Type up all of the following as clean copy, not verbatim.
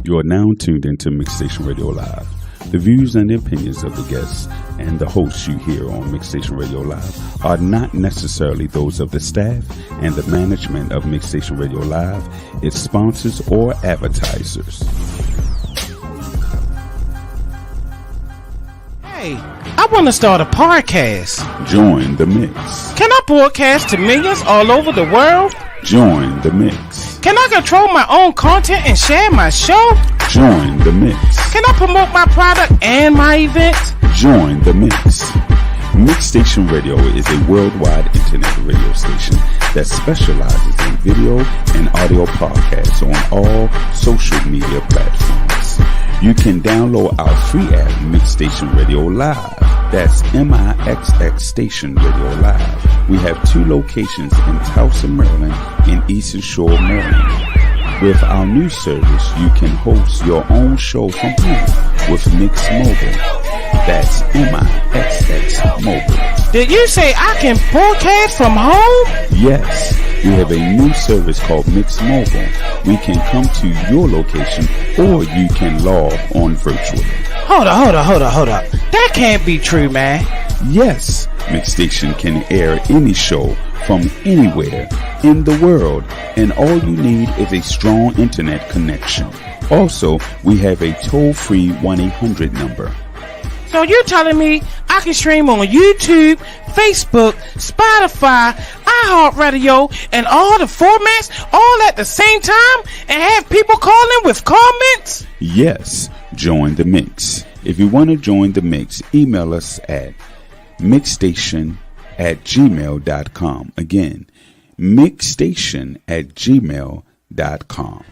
You are now tuned into Mixstation Radio Live. The views and the opinions of the guests and the hosts you hear on Mixstation Radio Live are not necessarily those of the staff and the management of Mixstation Radio Live, its sponsors, or advertisers. Hey, I want to start a podcast. Join the mix. Can I broadcast to millions all over the world? Join the mix. Can I control my own content and share my show? Join the mix. Can I promote my product and my event? Join the mix. Mixstation Radio is a worldwide internet radio station that specializes in video and audio podcasts on all social media platforms. You can download our free app, Mixstation Radio Live. That's MIXX Station Radio Live. We have 2 locations in Towson, Maryland, and Eastern Shore, Maryland. With our new service, you can host your own show from home with Mix Mobile. That's MIXX Mobile. Did you say I can broadcast from home? Yes, we have a new service called Mix Mobile. We can come to your location or you can log on virtually. Hold up. That can't be true, man. Yes, Mixstation can air any show from anywhere in the world, and all you need is a strong internet connection. Also, we have a toll-free 1-800 number. So you're telling me I can stream on YouTube, Facebook, Spotify, iHeartRadio, and all the formats all at the same time and have people calling with comments? Yes, join the mix. If you want to join the mix, email us at mixstation@gmail.com. Again, mixstation@gmail.com.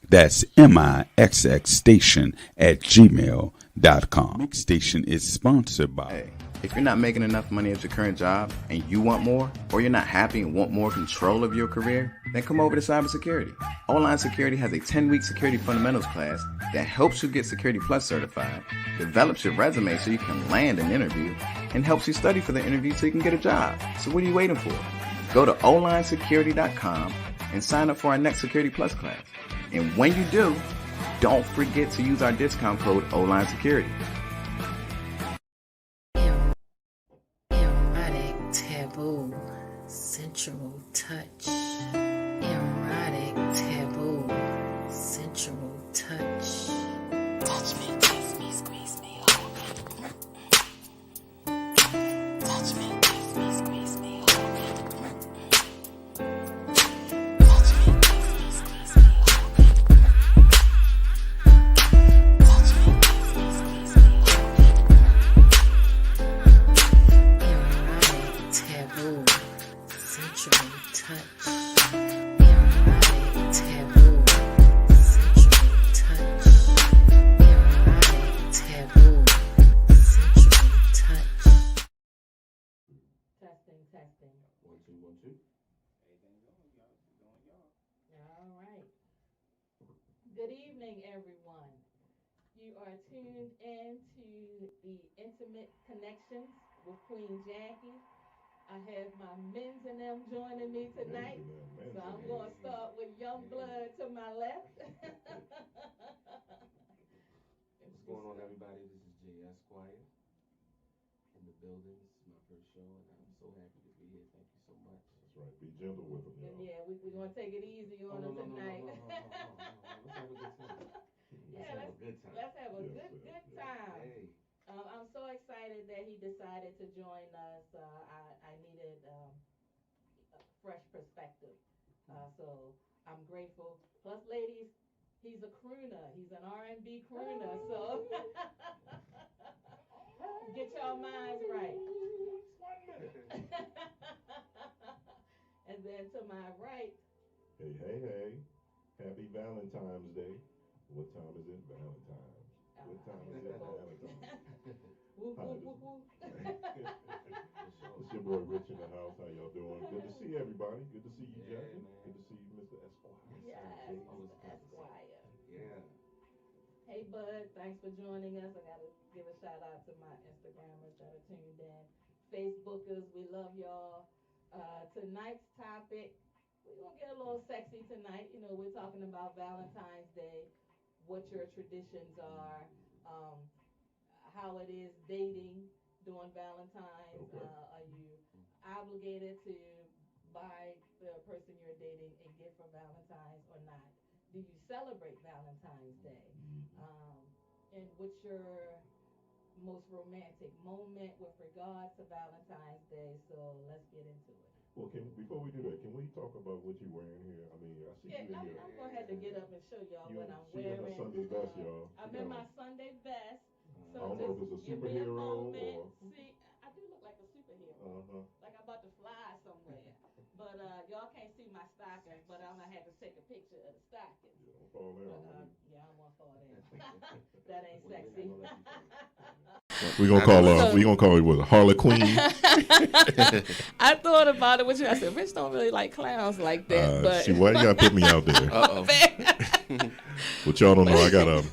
That's MIXX station@gmail.com. Mixstation is sponsored by... Hey, if you're not making enough money at your current job and you want more, or you're not happy and want more control of your career, then come over to cybersecurity. Online Security has a 10-week security fundamentals class that helps you get Security Plus certified, develops your resume so you can land an interview, and helps you study for the interview so you can get a job. So what are you waiting for? Go to onlinesecurity.com and sign up for our next Security Plus class. And when you do, don't forget to use our discount code ONLINESECURITY. Erotic, taboo, sensual touch. Erotic, taboo, sensual touch. Touch me, kiss me, squeeze me. Touch me, kiss me, squeeze me. Touch me, kiss me, squeeze me. Touch me, kiss me, squeeze me. Erotic, taboo, sensual touch. Erotic, taboo, sensual touch. Erotic, taboo, sensual touch. Testing. 1 2 1 2. All right. Good evening, everyone. You are tuned in to the Intimate Connections with Queen Jackie. I have my men's and them joining me tonight. So I'm going to start with Young Blood to my left. What's going on, everybody? This is Jay Esquire in the building. This is my first show, and I'm so happy to be here. Thank you so much. That's right. Be gentle with them, y'all. Yeah, we're going to take it easy on them tonight. No. Let's have a good time. Yeah, let's have a good time. Hey. I'm so excited that he decided to join us. I needed a fresh perspective. So I'm grateful. Plus, ladies, he's a crooner. He's an R&B crooner. So get your minds right. 1 minute. And then to my right. Hey. Happy Valentine's Day. What time is it? Valentine's. What time is it? Valentine's. Woo, woo, woo, woo. It's your boy Rich in the house. How y'all doing? Good to see everybody. Good to see you, Jackie. Man. Good to see you, Mr. Esquire. Yes, Always Mr. good to see you. Esquire. Yeah. Hey, Bud, thanks for joining us. I got to give a shout out to my Instagrammers that are tuned in. Facebookers, we love y'all. Tonight's topic we're going to get a little sexy tonight. You know, we're talking about Valentine's Day, what your traditions are, um, how it is dating during Valentine's. Okay. Are you obligated to buy the person you're dating a gift for Valentine's or not? Do you celebrate Valentine's Day? Um, and what's your most romantic moment with regards to Valentine's Day? So let's get into it. Well, before we do that, can we talk about what you're wearing here? I mean, I see Yeah, you in your I'm going to have to get up and show y'all what I'm she in her wearing. Sunday best, y'all. She I'm got in my on. Sunday best. I So don't know just if it's a give me a superhero moment. or. See, I do look like a superhero. Uh-huh. Like I'm about to fly somewhere. But y'all can't see my stockings, but I'm going to have to take a picture of the stockings. Yeah, don't fall down But on me. yeah, I don't want to fall down. That ain't We're not sexy. gonna let you fall. We gonna call So- we gonna call it what, Harlequin. I thought about it with you. I said, Rich don't really like clowns like that. But See, why you gotta put me out there? What y'all don't know,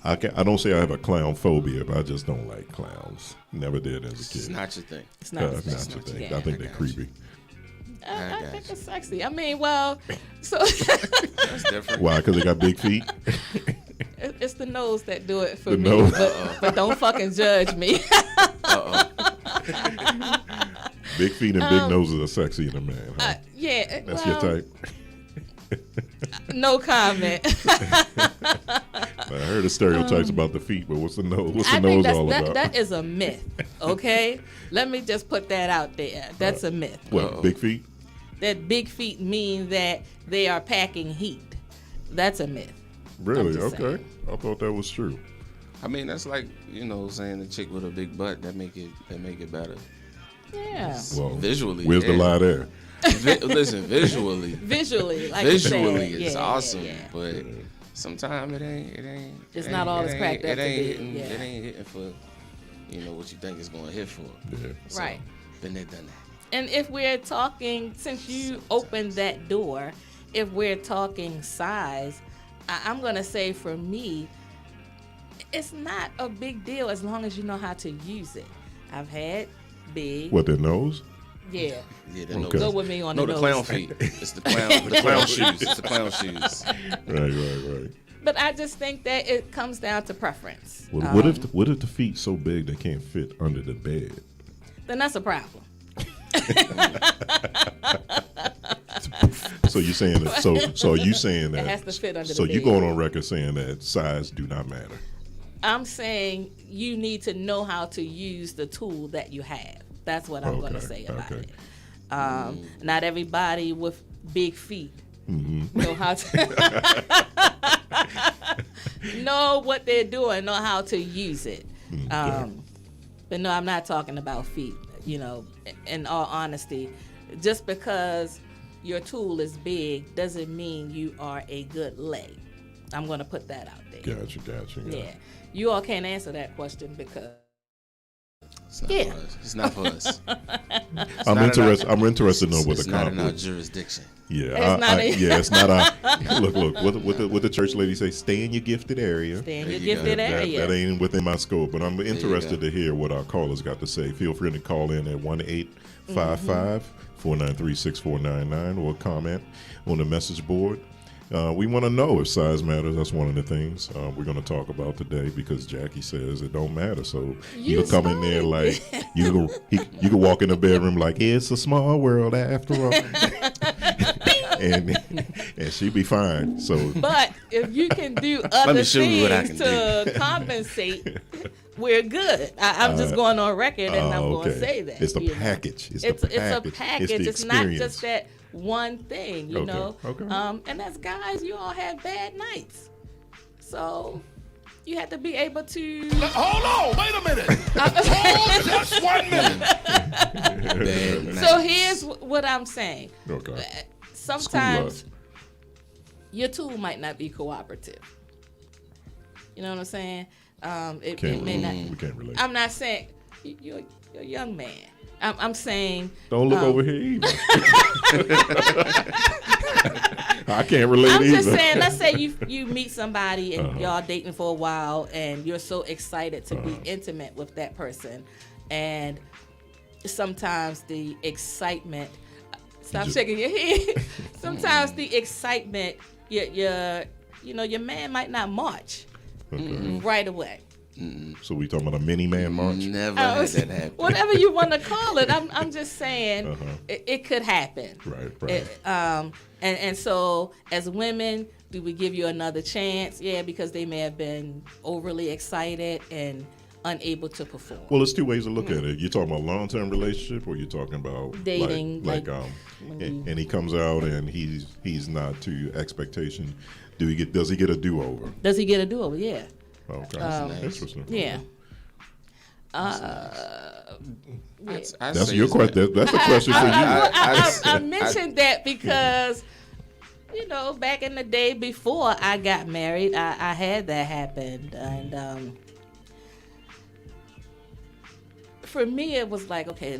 I got I don't say I have a clown phobia, but I just don't like clowns. Never did as a kid. It's not your thing. it's not, It's not your thing. yeah. I think I they're got creepy. I got think you. it's sexy. I mean, well, so That's different. Why? Because they got big feet. it's the nose that do it for The me. nose. But don't fucking judge me. Big feet and big noses are sexy in a man. Huh? Yeah, That's well, your type. No comment. I heard the stereotypes about the feet, but what's the nose? What's the I think nose all about? that is a myth. Okay, let me just put that out there. That's a myth. What? Big feet? That big feet mean that they are packing heat. That's a myth. Really? just Okay. saying. I thought that was true. I mean, that's like, saying a chick with a big butt that make it better. Yeah. Well, Visually, where's the yeah. lie there? Listen, visually, Visually, like you visually, said. it's Yeah, awesome, yeah. but sometimes it ain't. It's it not ain't- all it it's cracked ain't- up to it ain't be, hitting- yeah. It ain't hitting for, what you think it's going to hit for. Yeah. So, Right. Been there, done that. And if we're talking, since you opened that door, if we're talking size, I'm going to say for me, it's not a big deal as long as you know how to use it. I've had big. What, their nose? Yeah. Yeah, the Okay. Go with me on No, the the nose. clown feet. It's the clown shoes. It's the clown shoes. Right. But I just think that it comes down to preference. Well, what if the feet so big they can't fit under the bed? Then that's a problem. So you're saying that, so are you saying that? It has to fit under so the you bed. going on record saying that size do not matter? I'm saying you need to know how to use the tool that you have. That's what I'm going to Okay, say about okay. it. Not everybody with big feet Mm-hmm. know how to know what they're doing, know how to use it. But no, I'm not talking about feet. In all honesty, just because your tool is big doesn't mean you are a good lay. I'm going to put that out there. Gotcha. Yeah. You all can't answer that question because It's not Yeah. for us. It's not for us. I'm not interested. in our- I'm interested to know what It's the not in our conflict. jurisdiction. Yeah, It's not it's not our. Look. What the church lady say? Stay in your gifted area. stay in There your you go. gifted That area. ain't within my scope, but I'm you interested go. to hear what our callers got to say. Feel free to call in at 1-855-493-6499 or comment on the message board. We want to know if size matters. That's one of the things we're going to talk about today because Jackie says it don't matter. So You you come in there started. like you can walk in the bedroom like it's a small world after all, and she be fine. So But if you can do other me show you what I things can to compensate, we're good. I'm just going on record and I'm going to say that. It's the you know. package. It's It's the a package. package. It's the It's not experience. just that one thing, you Okay, know. okay. And as guys, you all have bad nights, so you have to be able to. Hold on, wait a minute. Hold just 1 minute. Bad night. So here's what I'm saying. Okay. Sometimes your tool might not be cooperative. You know what I'm saying? It may not. We can't relate. I'm not saying you're a young man. I'm saying Don't look over here either. I can't relate I'm either. just saying. Let's say you meet somebody and Uh-huh. y'all dating for a while, and you're so excited to be intimate with that person, and sometimes the excitement Stop shaking your head. Sometimes the excitement, your man might not march right away. So we talking about a mini man march? Never had that happen. Whatever you want to call it, I'm just saying it could happen. Right. And so as women, do we give you another chance? Yeah, because they may have been overly excited and unable to perform. Well, there's two ways to look at it. You're talking about long-term relationship, or you're talking about dating, and he comes out and he's not to expectation. Does he get a do-over? Does he get a do-over? Yeah. Okay, interesting. Yeah. That's your question. That's a question for you. I mentioned that because, back in the day before I got married, I had that happen. And for me, it was like, okay,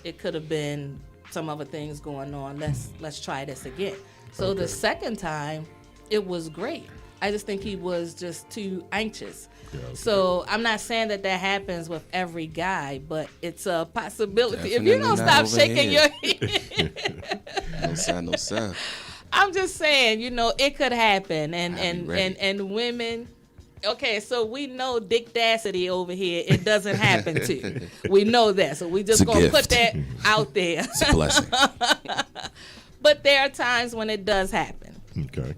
it could have been some other things going on. Let's try this again. So the second time, it was great. I just think he was just too anxious. Yeah, okay. So I'm not saying that happens with every guy, but it's a possibility. Definitely if you don't stop shaking your head. No sound. I'm just saying, it could happen. And women, okay, so we know dickdacity over here, it doesn't happen to. We know that. So we just going to put that out there. It's a blessing. But there are times when it does happen. Okay.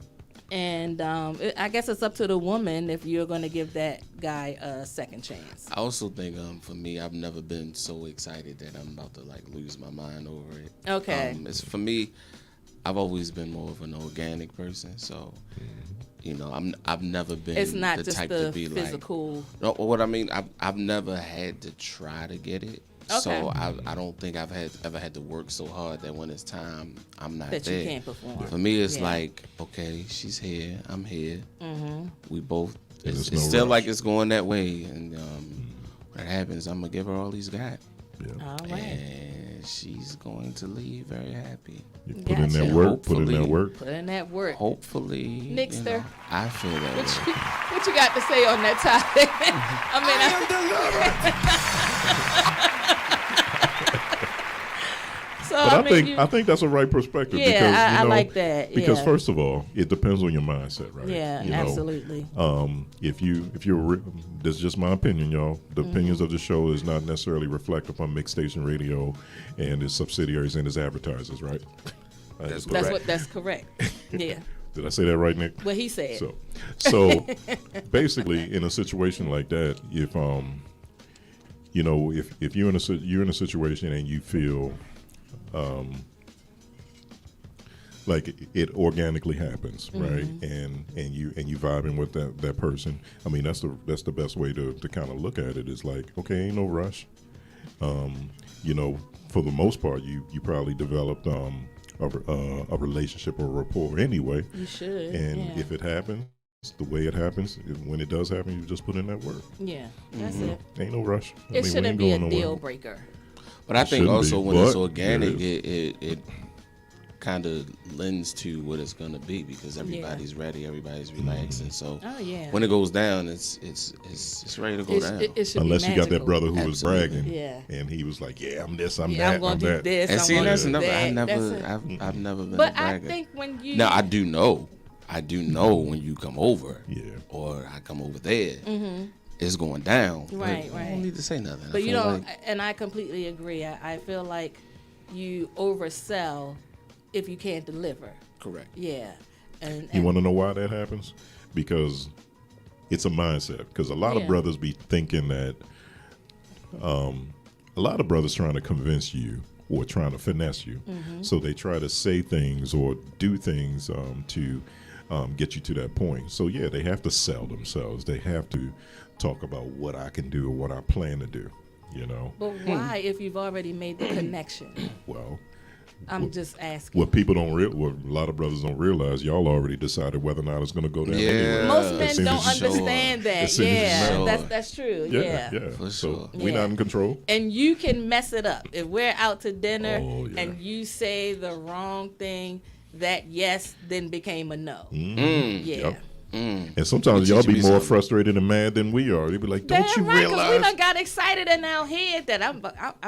And I guess it's up to the woman if you're going to give that guy a second chance. I also think for me, I've never been so excited that I'm about to lose my mind over it. Okay. For me, I've always been more of an organic person, so I've never been. It's not the just type the to be physical. No, what I mean, I've never had to try to get it. Okay. So I don't think I've ever had to work so hard that when it's time, I'm not that there. you can't perform. For me, it's like, okay, she's here, I'm here. Mm-hmm. We both. It's no still rush. like it's going that way, and when it happens, I'm gonna give her all he's got. Yeah. All right. And she's going to leave very happy. You put in that work. Put in that work. Put in that work. Hopefully, Nixter. I feel that way. What you got to say on that topic? But I think that's a right perspective. Yeah, because, I like that. Because yeah. first of all, it depends on your mindset, right? Yeah, absolutely. If you're, this is just my opinion, y'all. The opinions of the show is not necessarily reflective on Mix Station Radio and its subsidiaries and its advertisers, right? That's correct. Yeah. Did I say that right, Nick? What he said. So basically, in a situation like that, if if you're in a situation and you feel like it organically happens, right? And you vibing with that person. I mean, that's the best way to kind of look at it. Is like, okay, ain't no rush. For the most part, you probably developed a relationship or rapport anyway. You should. And if it happens the way it happens, when it does happen, you just put in that work. Yeah, that's it. Ain't no rush. It shouldn't be a deal breaker. But I think also when it's organic, it kind of lends to what it's gonna be because everybody's ready, everybody's relaxed, and so when it goes down, it's ready to go down. It Unless you got that brother who was bragging, yeah, and he was like, "Yeah, I'm this, I'm yeah, that, I'm gonna do that." this. And see, that's another. That. I've never been. But a bragger. I think when you now I do know when you come over, or I come over there. It's going down. Right. I don't need to say nothing. But you don't, and I completely agree. I feel like you oversell if you can't deliver. Correct. Yeah. And you want to know why that happens? Because it's a mindset. Because a lot of brothers be thinking that a lot of brothers trying to convince you or trying to finesse you. So they try to say things or do things to get you to that point. So yeah, they have to sell themselves. They have to talk about what I can do or what I plan to do, But why if you've already made the connection? Well, I'm just asking. What people don't what a lot of brothers don't realize, y'all already decided whether or not it's going to go down anyway. Most men don't understand that. Yeah, that's true. Yeah. For so sure. we're not in control. And you can mess it up. If we're out to dinner and you say the wrong thing, that yes then became a no. Yeah. Yep. And sometimes You y'all teach me be more something. frustrated and mad than we are. They be like, "Don't you Damn right, because we realize?" done got excited in our head that I'm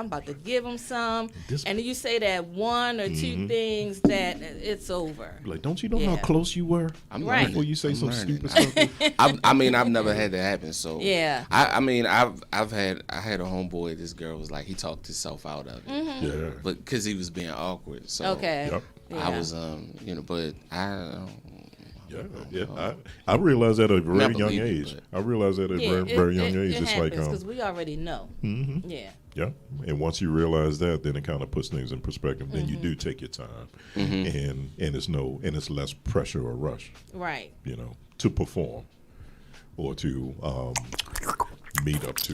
about to give them some, and then you say that one or two things that it's over. Like, don't you know how close you were? I'm Right. learning. Before you say I'm some learning. stupid stuff. I mean, I've never had that happen. So Yeah. I mean, I had a homeboy. This girl was like, he talked himself out of it, Yeah. but because he was being awkward. So Okay. Yep. I Yeah. was but Yeah. I realized at a very Never young believe it, age. but- I realized at a Yeah, very young age. It It's happens like, because we already know. Yeah. yeah. And once you realize that, then it kind of puts things in perspective. Then you do take your time, and it's less pressure or rush, Right. to perform or to meet up to.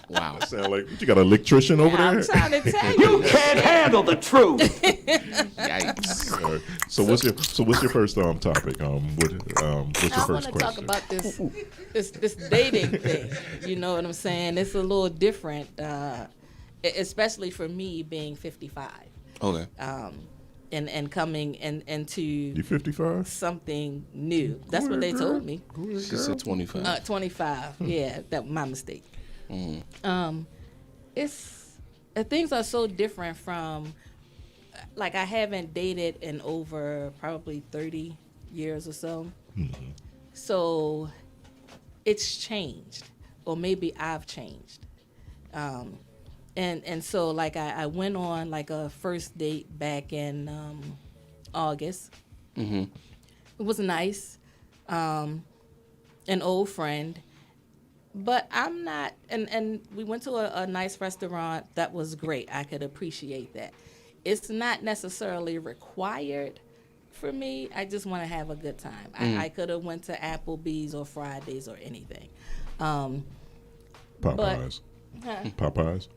wow. Sound like you got an electrician over I'm there? trying to tell you. Can't handle the truth. Yikes. All right. So what's your first topic? What's your I want first to question? talk about this dating thing. You know what I'm saying? It's a little different, especially for me being 55. Okay. And coming into You 55? something new. That's what they told me. She said 25. 25. Yeah, that my mistake. It's things are so different from, like, I haven't dated in over probably 30 years or so. So it's changed, or maybe I've changed. And so, like, I went on like a first date back in August. It was nice. An old friend. But I'm not, and we went to a nice restaurant. That was great. I could appreciate that. It's not necessarily required for me. I just want to have a good time. I could have went to Applebee's or Fridays or anything. Popeyes. Popeyes.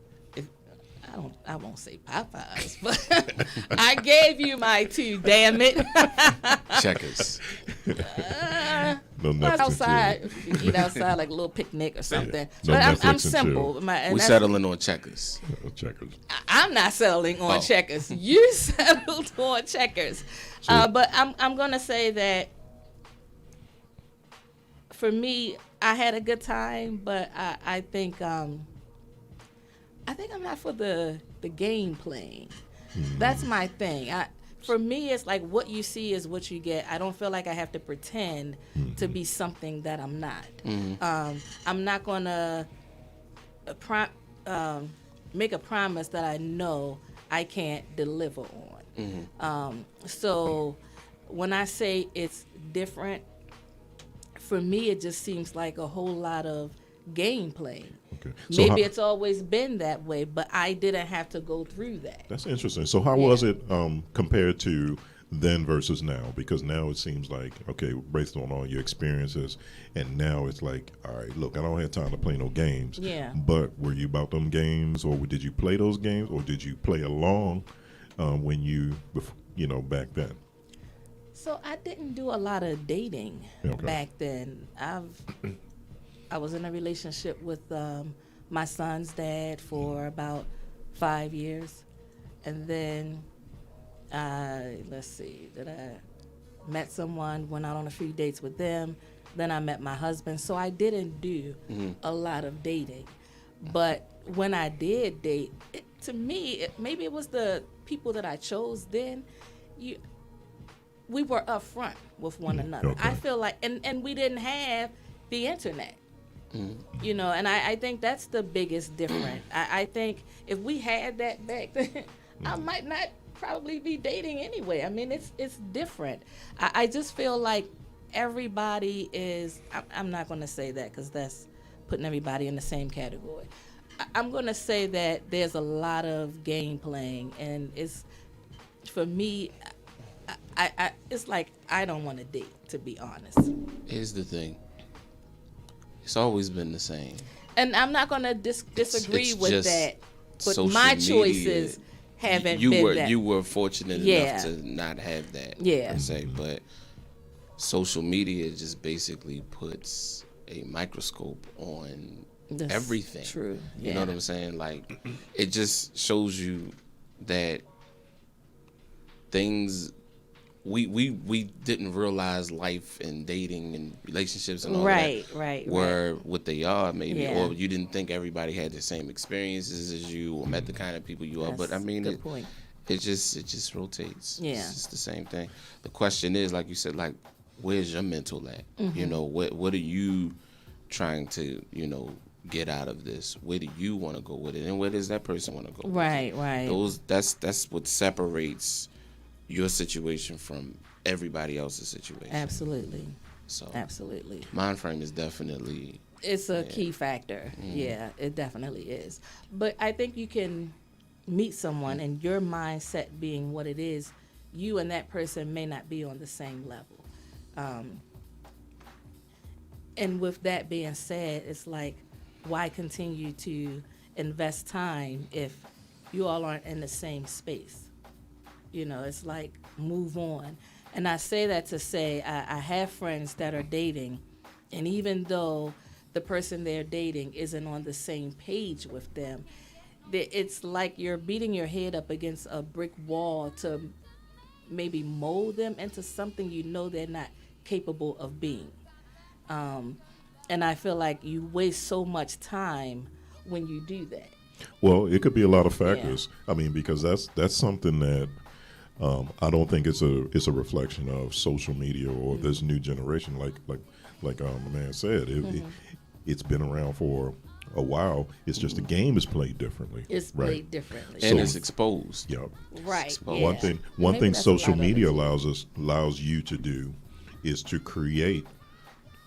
I won't say Popeyes, but I gave you my two, damn it. Checkers. No Netflix and Outside, you eat outside like a little picnic or something. No But Netflix I'm and simple. chill. We settling on checkers. Checkers. I'm not settling on Oh. checkers. You settled on checkers. But I'm gonna say that for me, I had a good time, but I think I'm not for the game playing. That's my thing. For me, it's like what you see is what you get. I don't feel like I have to pretend to be something that I'm not. I'm not gonna make a promise that I know I can't deliver on. So when I say it's different, for me, it just seems like a whole lot of game playing. Okay. So Maybe it's always been that way, but I didn't have to go through that. That's interesting. So how was it compared to then versus now? Because now it seems like, okay, based on all your experiences, and now it's like, all right, look, I don't have time to play no games. Yeah. But were you about them games, or did you play those games, or did you play along when you back then? So I didn't do a lot of dating back then. I was in a relationship with my son's dad for about 5 years, and then let's see, that I met someone, went out on a few dates with them. Then I met my husband. So I didn't do a lot of dating, but when I did date, to me, maybe it was the people that I chose then. We were upfront with one another. Okay. I feel like, and we didn't have the internet. And I think that's the biggest difference. I think if we had that back then, I might not probably be dating anyway. I mean, it's different. I just feel like everybody is, I'm not going to say that because that's putting everybody in the same category. I'm going to say that there's a lot of game playing, and it's, for me, it's like I don't want to date, to be honest. Here's the thing. It's always been the same. And I'm not going to disagree It's with just that, but social my media, choices haven't been that. You were fortunate enough to not have that, per se. But social media just basically puts a microscope on That's everything. true. You know what I'm saying? Like, it just shows you that things we didn't realize life and dating and relationships and all right, that were what they are, maybe, or you didn't think everybody had the same experiences as you or met the kind of people you are. But I mean, it just rotates. Yeah, it's just the same thing. The question is, like you said, like, where's your mental at? You know, what are you trying to, you know, get out of this? Where do you want to go with it, and where does that person want to go? Right, with it? That's what separates your situation from everybody else's situation. Absolutely. So absolutely, mind frame is definitely a key factor. Yeah, it definitely is. But I think you can meet someone and your mindset being what it is, you and that person may not be on the same level. And with that being said, it's like, why continue to invest time if you all aren't in the same space? You know, it's like, move on. And I say that to say I have friends that are dating, and even though the person they're dating isn't on the same page with them, it's like you're beating your head up against a brick wall to maybe mold them into something you know they're not capable of being. And I feel like you waste so much time when you do that. Well, it could be a lot of factors. I mean, because that's something that I don't think it's a reflection of social media or this new generation. Like the man said, it's been around for a while. It's just the game is played differently. It's played differently, and it's exposed. Yeah, right. Exposed. Yeah. One thing social media allows you to do is to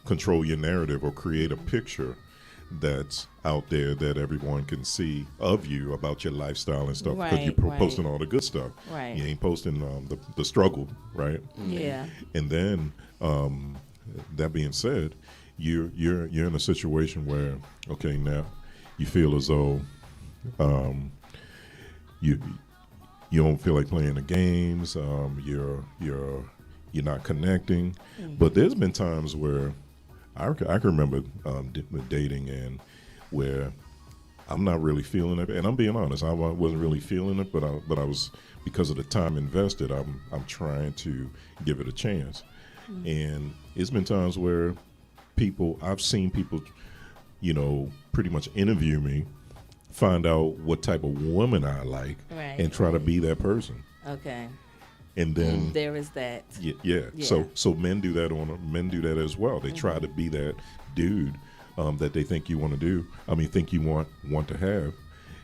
control your narrative or create a picture that's out there that everyone can see of you about your lifestyle and stuff, because you're posting all the good stuff. Right. You ain't posting the struggle, right? Yeah. And then that being said, you're in a situation where, okay, now you feel as though you don't feel like playing the games. You're not connecting. But there's been times where I can remember dating and where I'm not really feeling it, and I'm being honest, I wasn't really feeling it, but I was, because of the time invested, I'm trying to give it a chance. And it's been times where I've seen people, you know, pretty much interview me, find out what type of woman I like, and try to be that person. Okay. And then there is that. Yeah. So men do that as well. They try to be that dude that they think you want to do. I mean, think you want to have,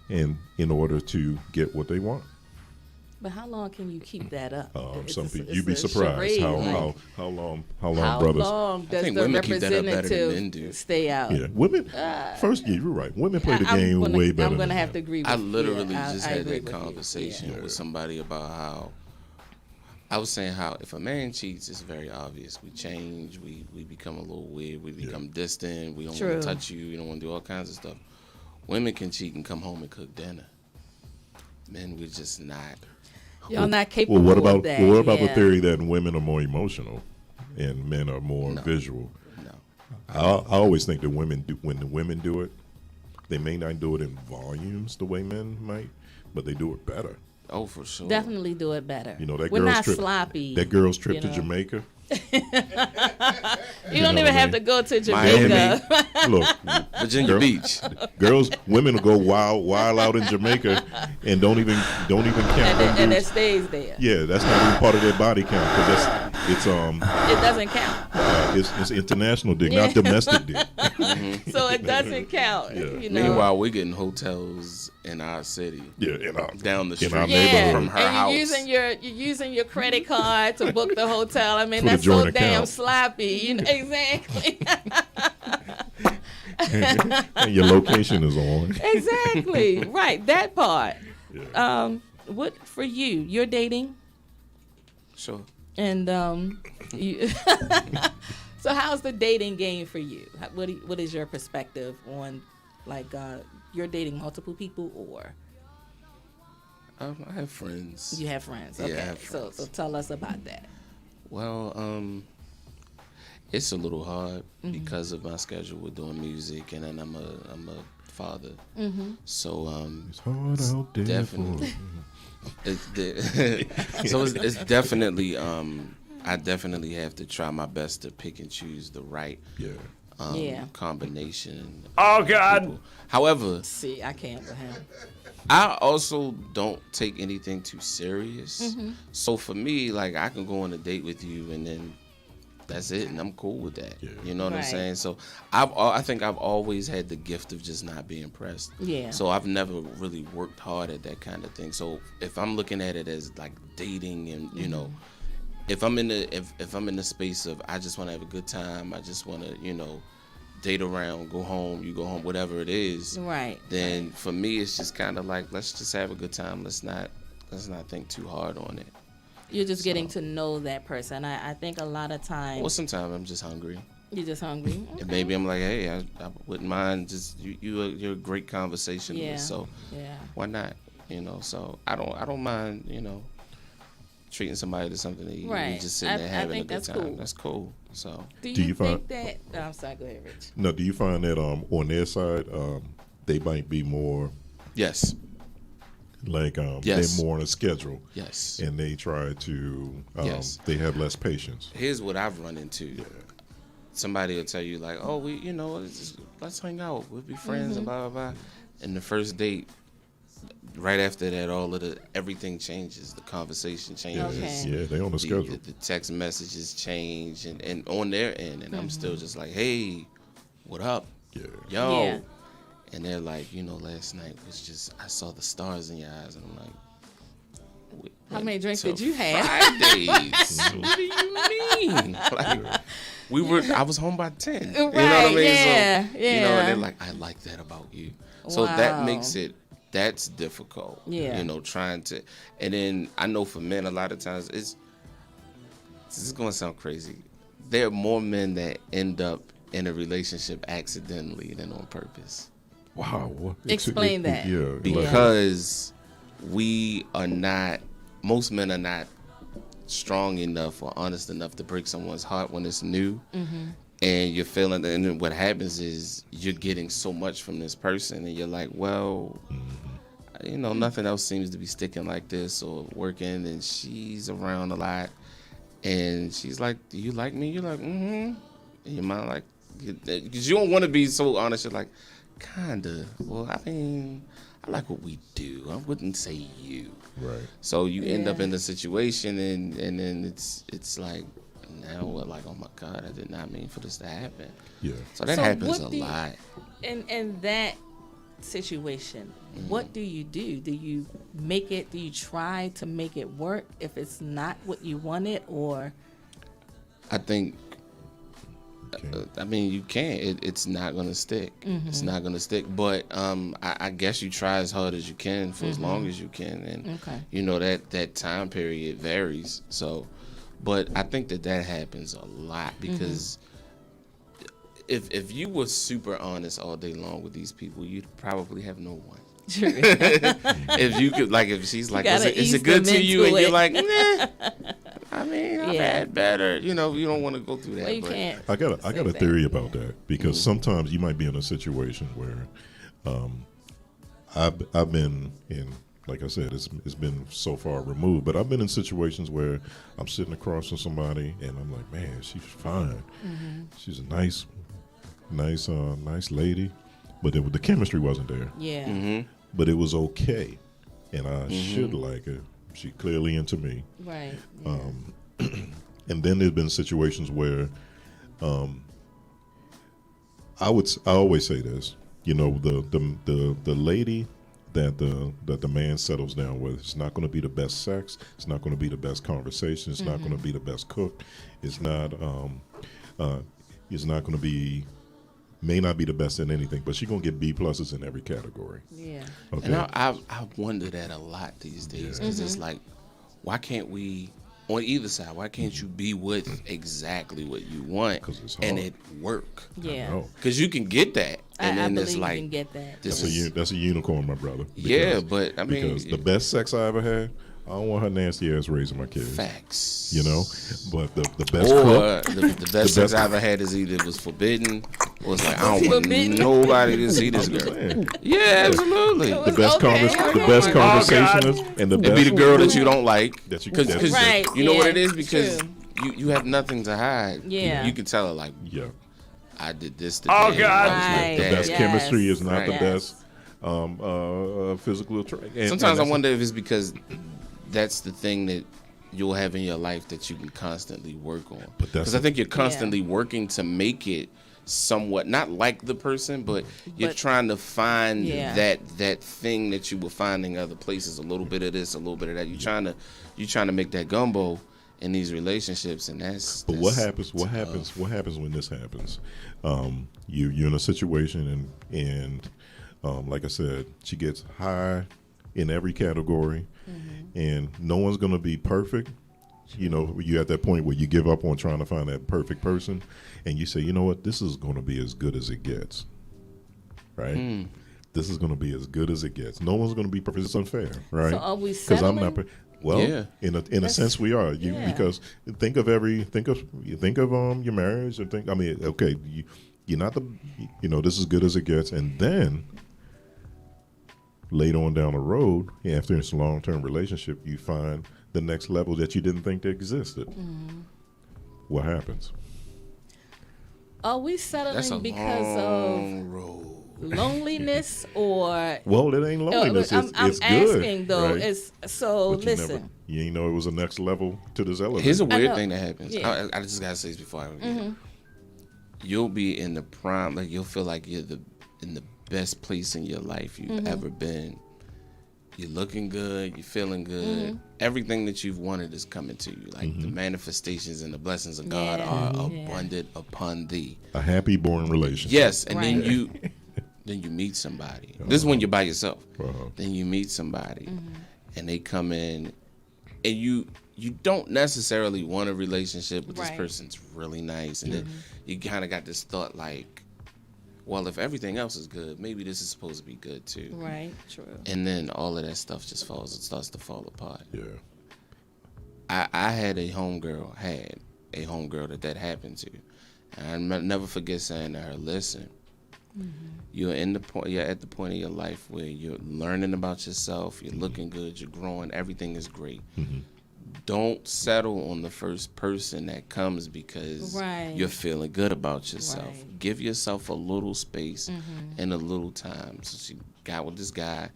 and in order to get what they want. But how long can you keep that up? Some people, you'd be surprised how long brothers. How long does I think the women keep that up better than men representative do. stay out? Yeah, women. First, you're right. Women play the game way better. I'm gonna have to agree with you. I literally I just had agree that with you. conversation with somebody about how I was saying how if a man cheats, it's very obvious. We change, we become a little weird, we become distant, we don't want to touch you, we don't want to do all kinds of stuff. Women can cheat and come home and cook dinner. Men, we're just not. Y'all not capable of that. Well, what about the theory that women are more emotional and men are more visual? No. I always think that when the women do it, they may not do it in volumes the way men might, but they do it better. Oh, for sure. Definitely do it better. You know, that We're girl's not trip, sloppy. That girl's trip to Jamaica. You don't even have to go to Jamaica. Look, Virginia Beach. Women will go wild out in Jamaica and don't even count. And it stays there. Yeah, that's not even part of their body count, because it doesn't count. It's international dick, not domestic dick. So it doesn't count. Yeah. You know? Meanwhile, we're getting hotels in our city. Yeah, down the street from her and house. You're using your credit card to book the hotel. I mean, For that's so account. damn sloppy. You know exactly. And your location is on. Exactly. Right. That part. Yeah. What for you? You're dating. Sure. And you so how's the dating game for you? What is your perspective on, like, you're dating multiple people, or? I have friends. You have friends. Yeah, Okay. I have friends. So tell us about that. Well, it's a little hard because of my schedule with doing music, and then I'm a father. So It's hard out there. definitely. So it's definitely I definitely have to try my best to pick and choose the right combination. Oh God! People. However, see, I can't with him. I also don't take anything too serious. So for me, like I can go on a date with you and then that's it, and I'm cool with that. Yeah. You know what I'm saying? So I think I've always had the gift of just not being pressed. Yeah. So I've never really worked hard at that kind of thing. So if I'm looking at it as like dating, and you know, if I'm in the space of I just want to have a good time, I just want to date around, go home, you go home, whatever it is. Right. Then for me, it's just kind of like let's just have a good time. Let's not think too hard on it. You're just getting to know that person. I think a lot of times. Well, sometimes I'm just hungry. You're just hungry. Okay. And maybe I'm like, hey, I wouldn't mind just you're a great conversationalist, so why not? So I don't mind treating somebody to something that you just sitting there having a good time. Cool. That's cool. So do you think that? Oh, I'm sorry. Go ahead, Rich. No, do you find that on their side they might be more? Yes. Like they're more on a schedule. Yes. And they try to they have less patience. Here's what I've run into. Yeah. Somebody will tell you like, oh, let's hang out, we'll be friends and blah blah blah. And the first date, right after that, everything changes. The conversation changes. Okay. Yeah, they on the schedule. The text messages change and on their end, and I'm still just like, hey, what up? Yeah. Yo. Yeah. And they're like, last night was just, I saw the stars in your eyes. And I'm like, how many drinks did you have? Fridays. What do you mean? Like, I was home by 10. Right, you know what I mean? Yeah, so, and they're like, I like that about you. So that makes that's difficult. Yeah. Trying to, and then I know for men, a lot of times this is going to sound crazy. There are more men that end up in a relationship accidentally than on purpose. Wow. Explain that. Yeah. Because most men are not strong enough or honest enough to break someone's heart when it's new. And you're feeling, and then what happens is you're getting so much from this person and you're like, well, nothing else seems to be sticking like this or working, and she's around a lot and she's like, do you like me? You're like, and your mind like, because you don't want to be so honest. You're like, kinda. Well, I mean, I like what we do. I wouldn't say you. Right. So you end up in the situation, and then it's like, now we're like, oh my God, I did not mean for this to happen. Yeah. So that happens a lot. In that situation, what do you do? Do you make it? Do you try to make it work if it's not what you wanted, or? I think. I mean, you can't. It's not gonna stick. It's not gonna stick. But I guess you try as hard as you can for as long as you can, and that time period varies. So, but I think that happens a lot because if you were super honest all day long with these people, you'd probably have no one. If you could, like, if she's like, is it good to you, and you're like, nah. I mean, I've had better. You don't want to go through that. Well, you can't. I got a theory about that, because sometimes you might be in a situation where I've been in, like I said, it's been so far removed, but I've been in situations where I'm sitting across from somebody and I'm like, man, she's fine. She's a nice lady, but the chemistry wasn't there. Yeah. But it was okay, and I should like her. She clearly into me. Right. Yeah. And then there's been situations where I always say this, the lady that the man settles down with, it's not going to be the best sex, it's not going to be the best conversation, it's not going to be the best cook, it's not going to be, may not be the best in anything, but she's gonna get B pluses in every category. Yeah. Okay. And I wonder that a lot these days, because it's like, why can't we, on either side, why can't you be with exactly what you want and it work? Yeah. Because you can get that, and then it's like, you can get that. That's a unicorn, my brother. But I mean, because the best sex I ever had, I don't want her nasty ass raising my kids. Facts. You know, but the best or cook, the best sex I ever had is either it was forbidden or it's like I don't want nobody to see this girl. Yeah, absolutely. The best conversationist and the best. It'd be the girl that you don't like. That you because right, you know what it is because you have nothing to hide. Yeah, you can tell her like I did this today. Oh God, right. The best chemistry is not the Yes. best physical trait. Sometimes I wonder if it's because that's the thing that you'll have in your life that you can constantly work on. Because I think you're constantly working to make it somewhat not like the person, but you're trying to find that thing that you were finding other places. A little bit of this, a little bit of that. You're trying to make that gumbo in these relationships, and that's. But what happens? What happens when this happens? You're in a situation, and like I said, she gets high in every category, and no one's going to be perfect. You know, you're at that point where you give up on trying to find that perfect person, and you say, you know what, this is going to be as good as it gets, right? This is going to be as good as it gets. No one's going to be perfect. It's unfair, right? So are we settling? Because I'm not. Well, in a sense, we are. Because think of your marriage and think. I mean, okay, you're not this is good as it gets, and then later on down the road, after it's a long-term relationship, you find the next level that you didn't think that existed. What happens? Are we settling That's a because long road. Loneliness or? Well, it ain't loneliness. I'm it's asking good, though. right? It's so. But listen, you ain't know it was a next level to this elevator. Here's a weird thing that happens. Yeah. I just gotta say this before I forget. You'll be in the prime, like you'll feel like you're in the best place in your life you've ever been. You're looking good, you're feeling good. Everything that you've wanted is coming to you. Like the manifestations and the blessings of God are abundant upon thee. A happy, boring relationship. Yes, and then you meet somebody. This is when you're by yourself. Then you meet somebody, and they come in, and you don't necessarily want a relationship, but this person's really nice, and then you kind of got this thought like, well, if everything else is good, maybe this is supposed to be good too. right? True. And then all of that stuff just starts to fall apart. Yeah. I had a homegirl that happened to, and I'll never forget saying to her, "Listen, you're at the point in your life where you're learning about yourself, you're looking good, you're growing, everything is great. Don't settle on the first person that comes because you're feeling good about yourself. Give yourself a little space and a little time." So she got with this guy.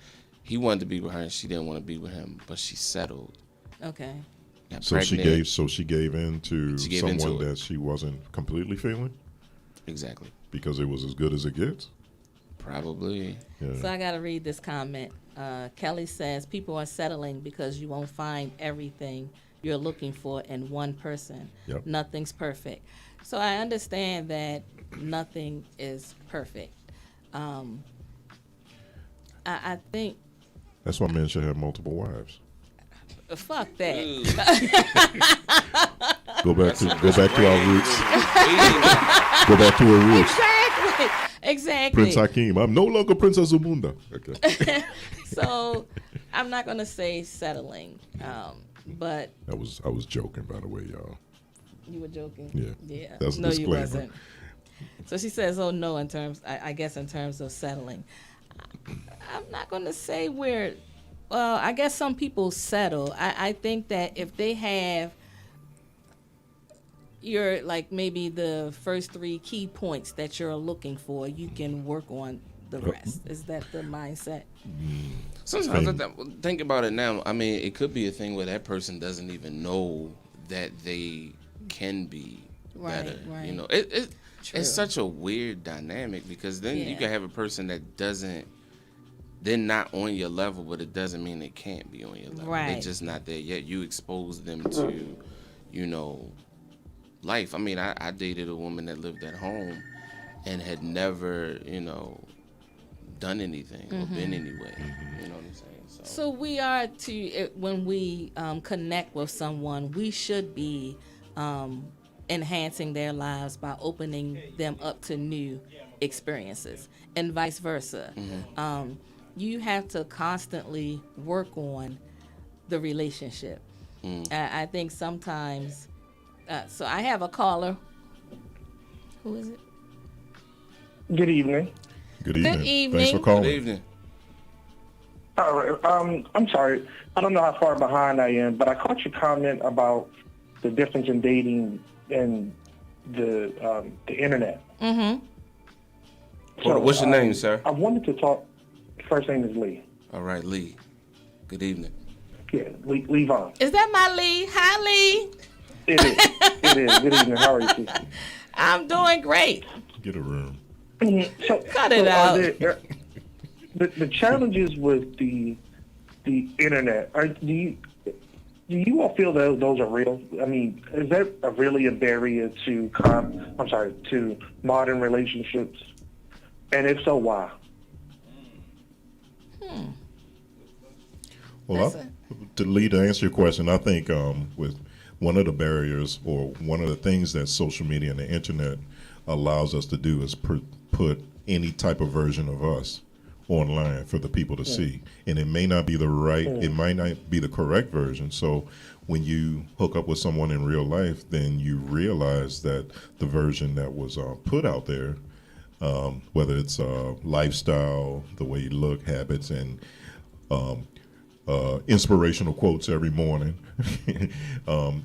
He wanted to be with her, and she didn't want to be with him, but she settled. Okay. So she gave in to someone that it. she wasn't completely feeling. Exactly. Because it was as good as it gets. Probably. Yeah. So I got to read this comment. Kelly says, people are settling because you won't find everything you're looking for in one person. Yep. Nothing's perfect. So I understand that nothing is perfect. I think. That's why men should have multiple wives. Fuck that. Go back to our roots. Go back to our roots. Exactly. Prince Hakeem. I'm no longer Princess Zamunda. Okay. So I'm not gonna say settling, but I was joking, by the way, y'all. You were joking. Yeah. That's a no, disclaimer. you wasn't. So she says, "Oh no," in terms, I guess, in terms of settling. I'm not gonna say where. Well, I guess some people settle. I think that if they have your, like, maybe the first 3 key points that you're looking for, you can work on the rest. Is that the mindset? Sometimes I think about it now. I mean, it could be a thing where that person doesn't even know that they can be better. Right. You know, it's such a weird dynamic because then you can have a person that doesn't. They're not on your level, but it doesn't mean they can't be on your level. Right. They're just not there yet. You expose them to, life. I mean, I dated a woman that lived at home and had never, done anything or been anywhere. You know what I'm saying? So we are when we connect with someone, we should be enhancing their lives by opening them up to new experiences and vice versa. You have to constantly work on the relationship. I think sometimes. So I have a caller. Who is it? Good evening. Good evening. Good evening. Thanks for calling. Good evening. All right. I'm sorry. I don't know how far behind I am, but I caught your comment about the difference in dating and the internet. Mm-hmm. So, What's your name, sir? I wanted to talk. First name is Lee. All right, Lee. Good evening. Yeah, Lee Vaughn. Is that my Lee? Hi, Lee. It is. It is. Good evening. How are you, Steve? I'm doing great. Get a room. So, Cut it out. The challenges with the internet. Do you all feel that those are real? I mean, is that really a barrier to modern relationships? And if so, why? Well, to answer your question, I think with one of the barriers or one of the things that social media and the internet allows us to do is put any type of version of us online for the people to see. And it may not be it might not be the correct version. So when you hook up with someone in real life, then you realize that the version that was put out there, whether it's lifestyle, the way you look, habits, and inspirational quotes every morning,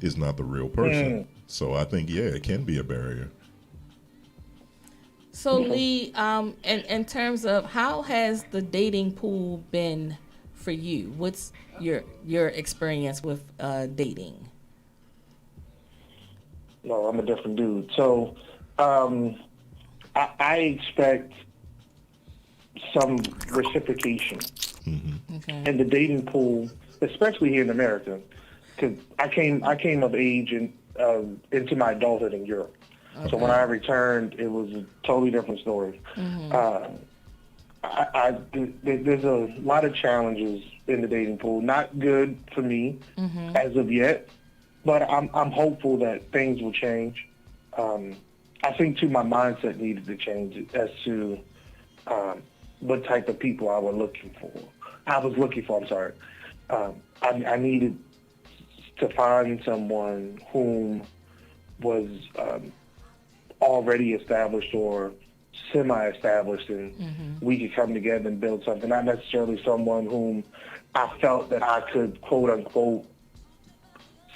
is not the real person. So I think, it can be a barrier. So Lee, in terms of how has the dating pool been for you? What's your experience with dating? No, I'm a different dude. So I expect some reciprocation in the dating pool, especially here in America, because I came of age into my adulthood in Europe. Okay. So when I returned, it was a totally different story. There's a lot of challenges in the dating pool. Not good for me as of yet, but I'm hopeful that things will change. I think too my mindset needed to change as to what type of people I was looking for. I needed to find someone whom was already established or semi-established, and we could come together and build something. Not necessarily someone whom I felt that I could, quote unquote,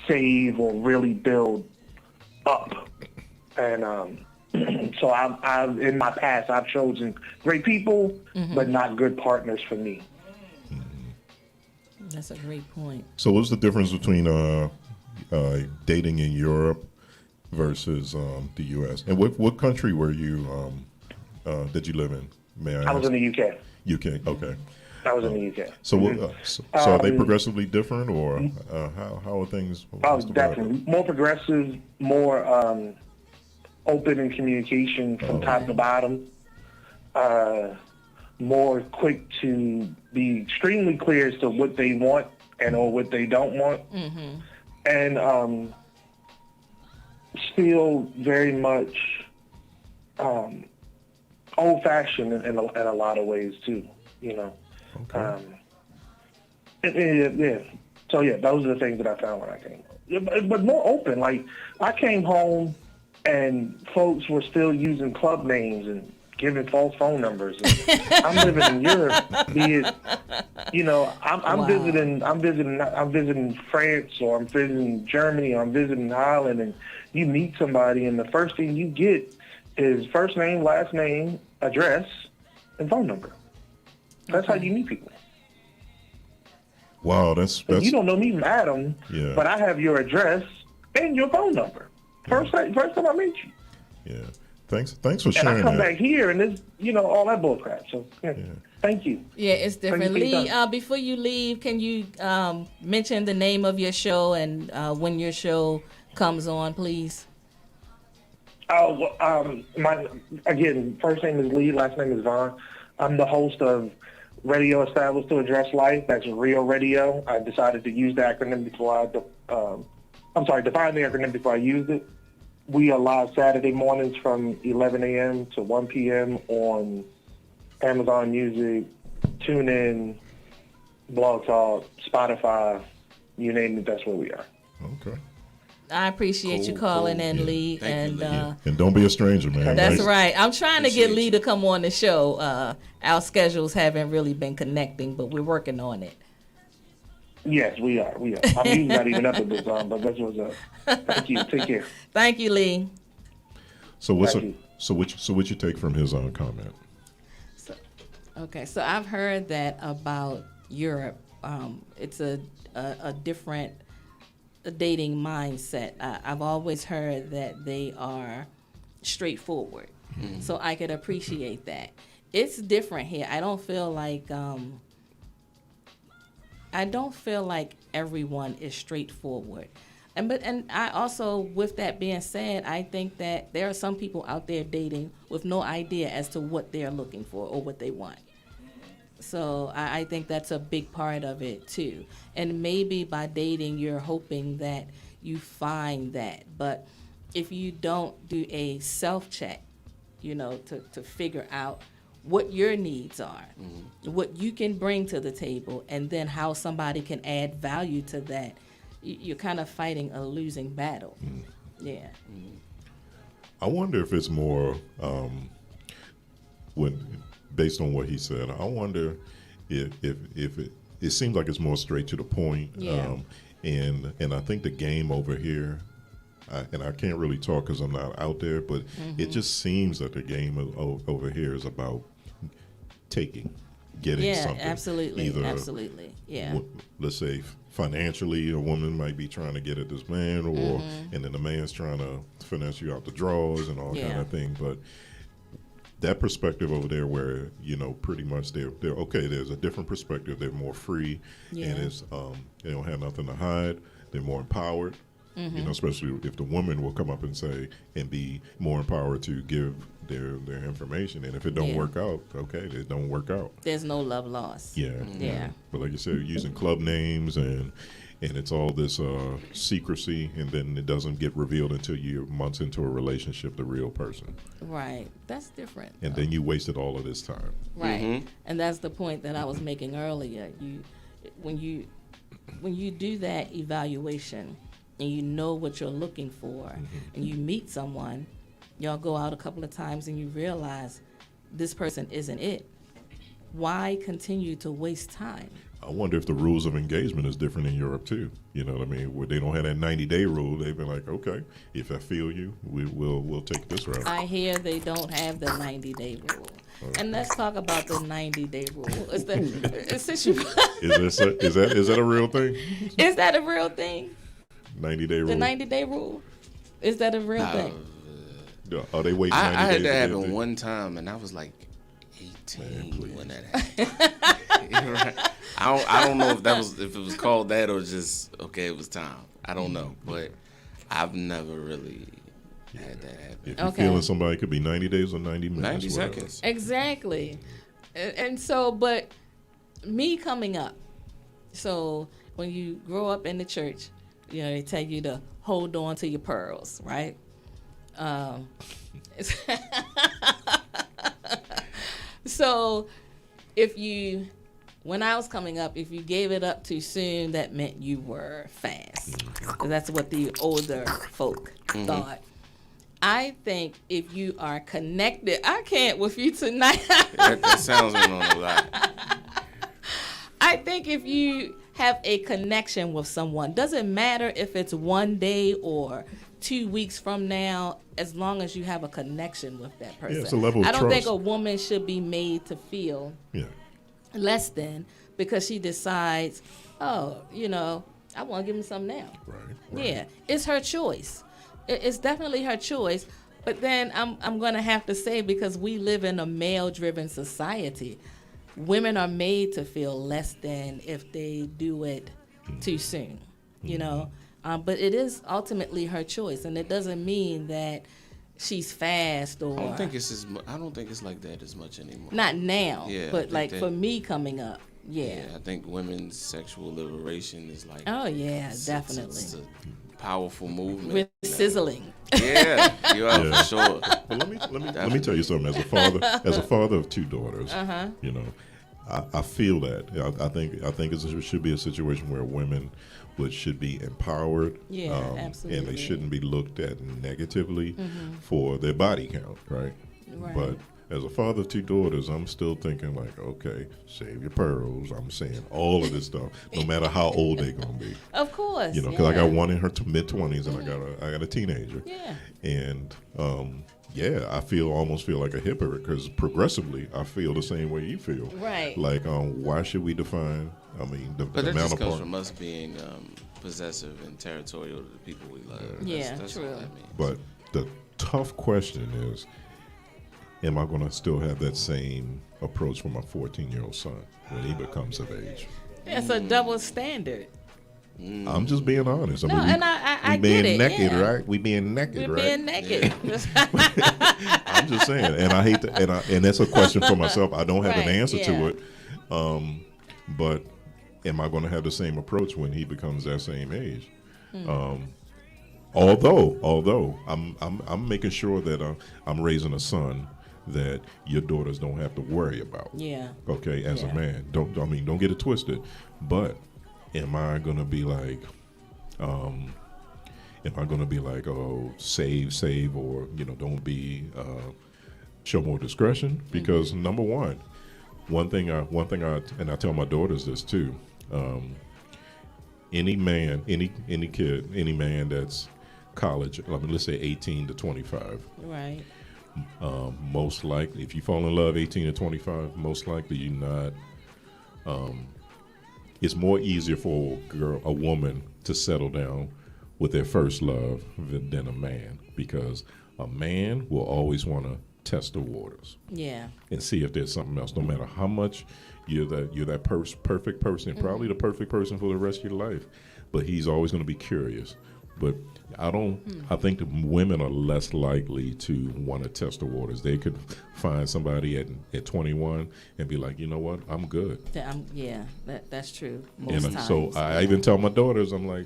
save or really build up. And so I've in my past, I've chosen great people, but not good partners for me. That's a great point. So what's the difference between dating in Europe versus the U.S.? And what country were you, did you live in? May I ask? I was in the UK. UK, okay. I was in the UK. So, so are they progressively different, or how are things? Oh, definitely. More progressive, more open in communication from top to bottom. More quick to be extremely clear as to what they want and or what they don't want. And still very much old-fashioned in a lot of ways too, you know. Okay. Yeah. So yeah, those are the things that I found when I came home. But more open. Like I came home and folks were still using club names and giving false phone numbers. And I'm living in Europe. Be it, you know, I'm visiting France, or I'm visiting Germany, or I'm visiting Holland, and you meet somebody, and the first thing you get is first name, last name, address, and phone number. That's how you meet people. Wow, that's you don't know me from Adam, but I have your address and your phone number. First time I meet you. Yeah. Thanks for sharing that. And I come back here and it's, you know, all that bull crap. So thank you. Yeah, it's different. Lee, before you leave, can you mention the name of your show and when your show comes on, please? Oh, again, first name is Lee, last name is Vaughn. I'm the host of Radio Established to Address Life. That's Real Radio. I decided to use the acronym before define the acronym before I used it. We are live Saturday mornings from 11 a.m. to 1 p.m. on Amazon Music, TuneIn, Blog Talk, Spotify, You name it, that's where we are. Okay. I appreciate you calling in, Lee. Thank you, Lee. And don't be a stranger, man. That's Nice. right. I'm trying to get Appreciate Lee to come on the show. Our schedules haven't really been connecting, but we're working on it. Yes, we are. I'm usually not even up at this time, but that's what's up. Thank you. Take care. Thank you, Lee. So what you take from his comment? Okay, so I've heard that about Europe. It's a different dating mindset. I've always heard that they are straightforward, so I could appreciate that. It's different here. I don't feel like everyone is straightforward. And I also, with that being said, I think that there are some people out there dating with no idea as to what they're looking for or what they want. So I think that's a big part of it too. And maybe by dating, you're hoping that you find that. But if you don't do a self-check, to figure out what your needs are, what you can bring to the table, and then how somebody can add value to that, you're kind of fighting a losing battle. Yeah. I wonder if it's more based on what he said. I wonder if it seems like it's more straight to the point. Yeah. And I think the game over here, and I can't really talk because I'm not out there, but it just seems that the game over here is about getting something. Absolutely. Yeah. Let's say financially, a woman might be trying to get at this man, or and then the man's trying to finesse you out the drawers and all kind of thing. But that perspective over there, where pretty much they're okay. There's a different perspective. They're more free, and it's they don't have nothing to hide. They're more empowered. Especially if the woman will come up and say and be more empowered to give their information. And if it don't work out, okay, it don't work out. There's no love lost. Yeah. But like you said, using club names and it's all this secrecy, and then it doesn't get revealed until you're months into a relationship, the real person. Right. That's different. And then you wasted all of this time. Right. And that's the point that I was making earlier. When you do that evaluation and you know what you're looking for, and you meet someone, y'all go out a couple of times and you realize this person isn't it. Why continue to waste time? I wonder if the rules of engagement is different in Europe too. You know what I mean? Where they don't have that 90-day rule. They've been like, okay, if I feel you, we'll take this route. I hear they don't have the 90-day rule. And let's talk about the 90-day rule. Is that a real thing? Is that a real thing? 90-day rule. The 90-day rule. Is that a real thing? Are they waiting 90 days? I had that happen one time, and I was like 18 when that happened. I don't know if it was called that or just it was time. I don't know, but I've never really had that happen. If you're feeling somebody, it could be 90 days or 90 minutes. 90 seconds. Exactly. And so, but me coming up, so when you grow up in the church, they tell you to hold on to your pearls, right? So when I was coming up, if you gave it up too soon, that meant you were fast. That's what the older folk thought. I think if you are connected, I can't with you tonight. that sounds on a lot. I think if you have a connection with someone, doesn't matter if it's one day or 2 weeks from now, as long as you have a connection with that person. Yeah, it's a level of I don't trust. think a woman should be made to feel less than because she decides, I want to give him something now. Right. Yeah, it's her choice. It's definitely her choice. But then I'm going to have to say, because we live in a male-driven society, women are made to feel less than if they do it too soon, but it is ultimately her choice, and it doesn't mean that she's fast or. I don't think it's like that as much anymore. Not now, but like that, for me coming up, I think women's sexual liberation is like. Oh yeah, definitely. It's a powerful movement. With sizzling. Yeah, you are for sure. But let me tell you something. As a father of two daughters, I feel that. I think it should be a situation where women but should be empowered. Yeah, absolutely. And they shouldn't be looked at negatively for their body count, right? But as a father of 2 daughters, I'm still thinking like, okay, save your pearls. I'm saying all of this stuff, no matter how old they're gonna be. Of course, you know, because I got one in her mid-20s, and I got a teenager. Yeah. And I almost feel like a hypocrite because progressively I feel the same way you feel. Right. Like, why should we define? I mean, the But that amount just of comes from us being possessive and territorial to the people we love. Yeah, that's true. what that means. But the tough question is, am I going to still have that same approach for my 14-year-old son when he becomes of age? It's a double standard. I'm just being honest. No, and I we being get it, naked, yeah. right? We being naked, We're right? being naked. I'm just saying, and I hate to, and that's a question for myself. I don't have an answer to it, but am I going to have the same approach when he becomes that same age? Although I'm making sure that I'm raising a son that your daughters don't have to worry about. Yeah. Okay, as a man, don't get it twisted. But am I gonna be like, oh, save, or don't be, show more discretion? Because number one thing I and I tell my daughters this too. Any man, any kid, any man that's college, let's say 18 to 25. Right. Most likely, if you fall in love 18 to 25, most likely you're not. It's more easier for a woman to settle down with their first love than a man, because a man will always want to test the waters. Yeah. And see if there's something else. No matter how much you're that perfect person, probably the perfect person for the rest of your life, but he's always going to be curious. But I think the women are less likely to want to test the waters. They could find somebody at 21 and be like, you know what, I'm good. That's true. Most times. So I even tell my daughters, I'm like,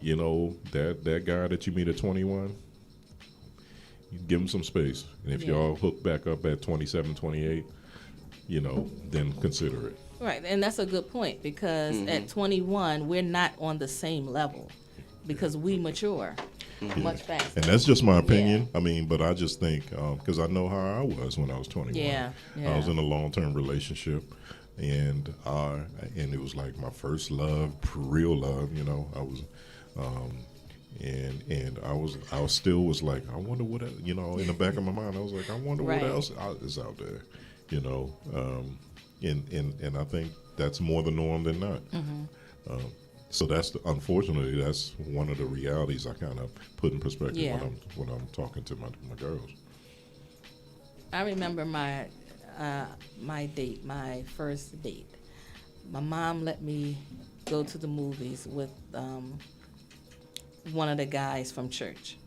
that guy that you meet at 21, you give him some space. And if y'all hook back up at 27, 28, then consider it. Right, and that's a good point, because at 21, we're not on the same level. Because we mature much faster. And that's just my opinion. I mean, but I just think, because I know how I was when I was 21. Yeah. I was in a long-term relationship, and it was like my first love, real love. I was, and I still was like, I wonder what, in the back of my mind, I was like, I wonder what else is out there, and I think that's more the norm than not. So unfortunately, that's one of the realities I kind of put in perspective when I'm talking to my girls. I remember my first date. My mom let me go to the movies with one of the guys from church.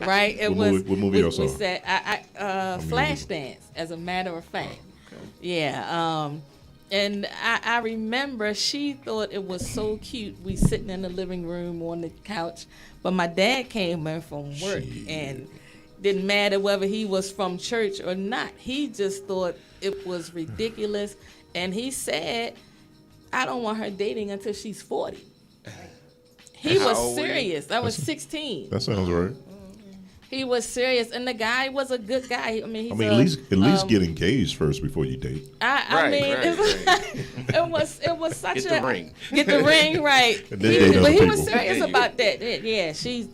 Right? What movie you saw? We said Flashdance, as a matter of fact. Okay. Yeah. And I remember she thought it was so cute. We sitting in the living room on the couch, but my dad came in from work and didn't matter whether he was from church or not. He just thought it was ridiculous, and he said, "I don't want her dating until she's 40." He was serious. I was 16. That sounds right. He was serious, and the guy was a good guy. At least get engaged first before you date. It was such get the ring. Get the ring, right? But he was serious about that. Yeah, she's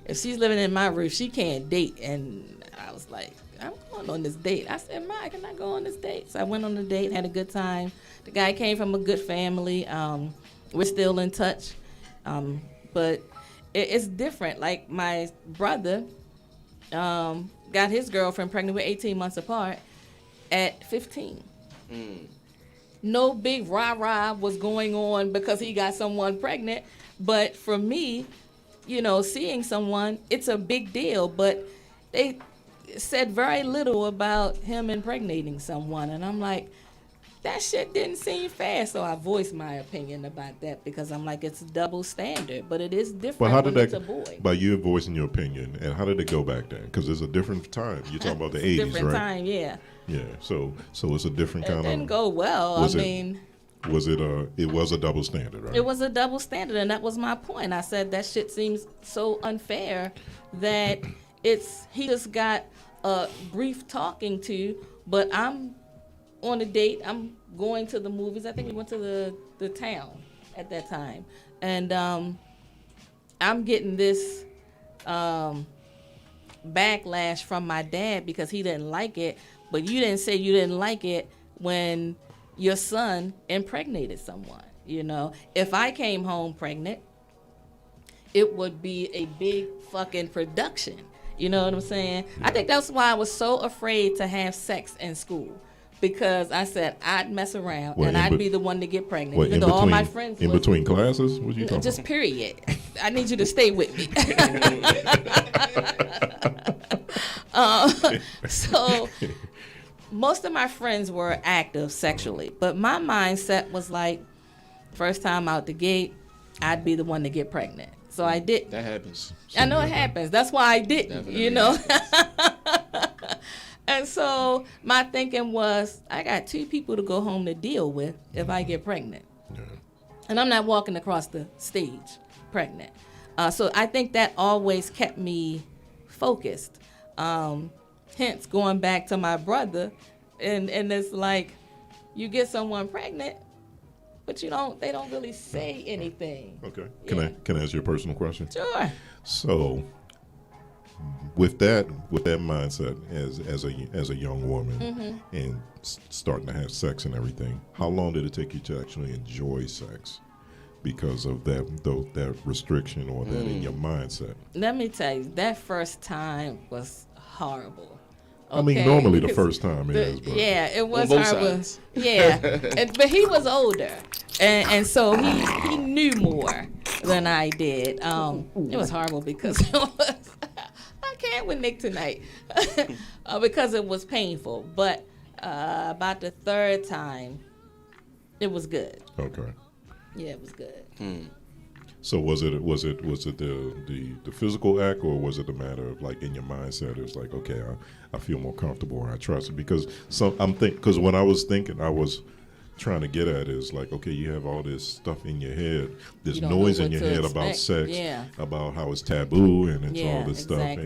if she's living in my roof, she can't date. And I was like, I'm going on this date. I said, Ma, can I go on this date? So I went on the date, had a good time. The guy came from a good family. We're still in touch, but it's different. Like my brother got his girlfriend pregnant. We're 18 months apart at 15. No big rah-rah was going on because he got someone pregnant. But for me, seeing someone, it's a big deal. But they said very little about him impregnating someone. And I'm like, that shit didn't seem fair. So I voiced my opinion about that, because I'm like, it's a double standard, but it is different when it's a boy. By you voicing your opinion, and how did it go back then? Because it's a different time. You're talking about the 80s, different right? Time, yeah. Yeah, so it's a different kind of... It didn't go well. Was it was a double standard, right? It was a double standard, and that was my point. I said that shit seems so unfair that he just got a brief talking to, but I'm on a date. I'm going to the movies. I think we went to the town at that time, and I'm getting this backlash from my dad because he didn't like it, but you didn't say you didn't like it when your son impregnated someone. You know, if I came home pregnant, it would be a big fucking production. You know what I'm saying? I think that's why I was so afraid to have sex in school, because I said I'd mess around and I'd be the one to get pregnant, even though all my friends in between classes. What you talking just about? Period. I need you to stay with me. So most of my friends were active sexually, but my mindset was like, first time out the gate, I'd be the one to get pregnant. So I did. That happens. I know it happens. That's why I didn't, you know. And so my thinking was, I got 2 people to go home to deal with if I get pregnant. Yeah. And I'm not walking across the stage pregnant. So I think that always kept me focused. Hence, going back to my brother, and it's like, you get someone pregnant, but they don't really say anything. Okay. Can I ask you a personal question? Sure. So, with that mindset as a young woman and starting to have sex and everything, how long did it take you to actually enjoy sex because of that restriction or that in your mindset? Let me tell you, that first time was horrible. Okay? I mean, normally the first time is, but yeah, it was on both horrible. sides. Yeah, but he was older, and so he knew more than I did. It was horrible because it was. I can't with Nick tonight because it was painful. But about the 3rd time, it was good. Okay. Yeah, it was good. So was it the physical act, or was it the matter of like in your mindset? It was like, okay, I feel more comfortable and I trust it, because because when I was thinking, I was trying to get at is like, okay, you have all this stuff in your head, this noise in your head about sex, about how it's taboo and it's all this stuff,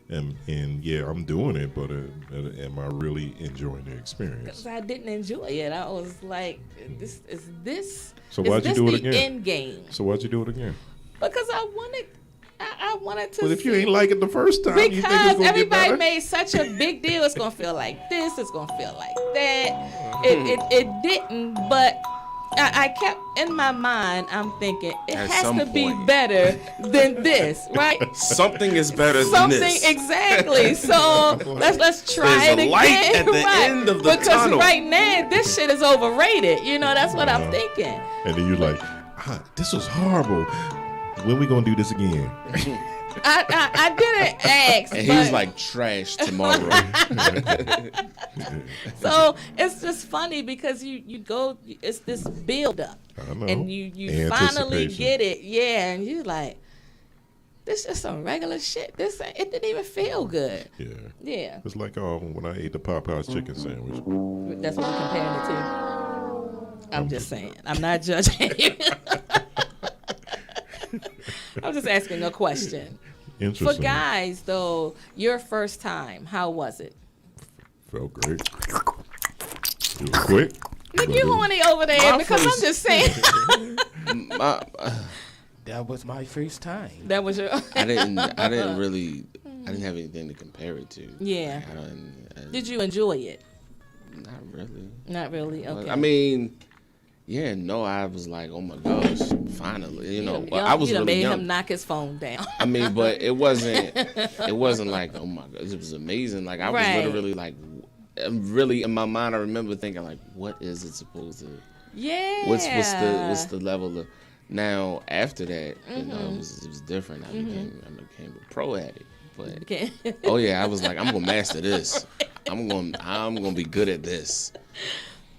and yeah, I'm doing it, but am I really enjoying the experience? Because I didn't enjoy it. I was like, this. So why'd you do it again? End game. So why'd you do it again? Because I wanted to. But if you ain't like it the first time, because you think it's gonna everybody get better? made such a big deal, it's gonna feel like this, it's gonna feel like that. It didn't, but I kept in my mind. I'm thinking it has to be better than this, right? Something is better than this. Something exactly. So let's try it again. There's a light at the end of the tunnel. Because right now this shit is overrated. You know, that's what I'm thinking. And then you're like, this was horrible. When we gonna do this again? I didn't ask. And he was like, trash tomorrow. So it's just funny because you go, it's this build up, and you finally get it, yeah, and you like, this is some regular shit. It didn't even feel good. Yeah. It's like when I ate the Popeye's chicken sandwich. That's what you're comparing it to. I'm just saying. I'm not judging you. I'm just asking a question. Interesting. For guys, though, your first time, how was it? Felt great. It was quick. Look, you horny over there because I'm just saying. That was my first time. That was your. I didn't have anything to compare it to. Yeah. Did you enjoy it? Not really. Not really. Okay. I mean, yeah, no. I was like, oh my gosh, finally. You know, I was really made young. him knock his phone down. I mean, but it wasn't like, oh my god, it was amazing. Like I was literally like, really in my mind, I remember thinking like, what is it supposed to? Yeah. What's the level of? Now after that, you know, it was different. I became a pro at it. But oh yeah, I was like, I'm gonna master this. I'm gonna be good at this.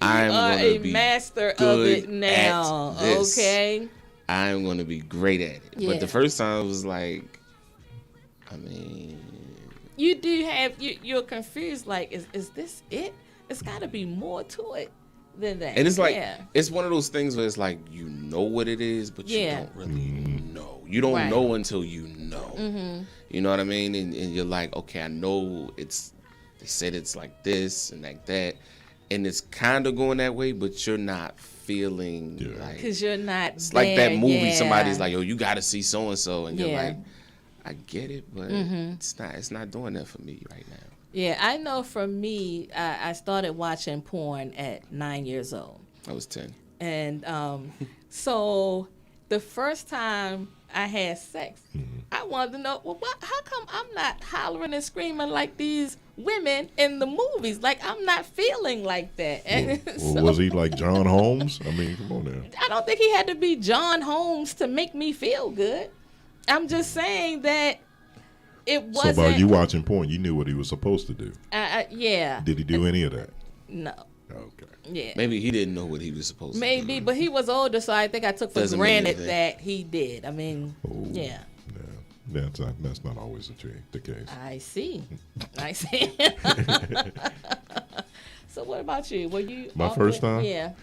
I'm gonna be master of it now. Okay. I'm gonna be great at it. Yeah. But the first time it was like, I mean, you do have you're confused. Like, is this it? It's got to be more to it than that. And it's like it's one of those things where it's like you know what it is, but you don't really know. You don't know until you know. Mm-hmm. You know what I mean? And you're like, okay, I know it's. They said it's like this and like that, and it's kind of going that way, but you're not feeling like because you're not. It's there, like that movie. Somebody's like, "Yo, you got to see so and so," and you're like, "I get it, but it's not doing that for me right now." Yeah, I know. For me, I started watching porn at 9 years old. I was 10, and so the first time I had sex, I wanted to know, well, how come I'm not hollering and screaming like these women in the movies? Like, I'm not feeling like that. And well, was he like John Holmes? I mean, come on now. I don't think he had to be John Holmes to make me feel good. I'm just saying that it wasn't. So by you watching porn, you knew what he was supposed to do. Yeah. Did he do any of that? No. Okay. Yeah. Maybe he didn't know what he was supposed to do. Maybe, but he was older, so I think I took for granted that he did. I mean, yeah. That's not always the case. I see. So what about you? Were you my first time? Yeah.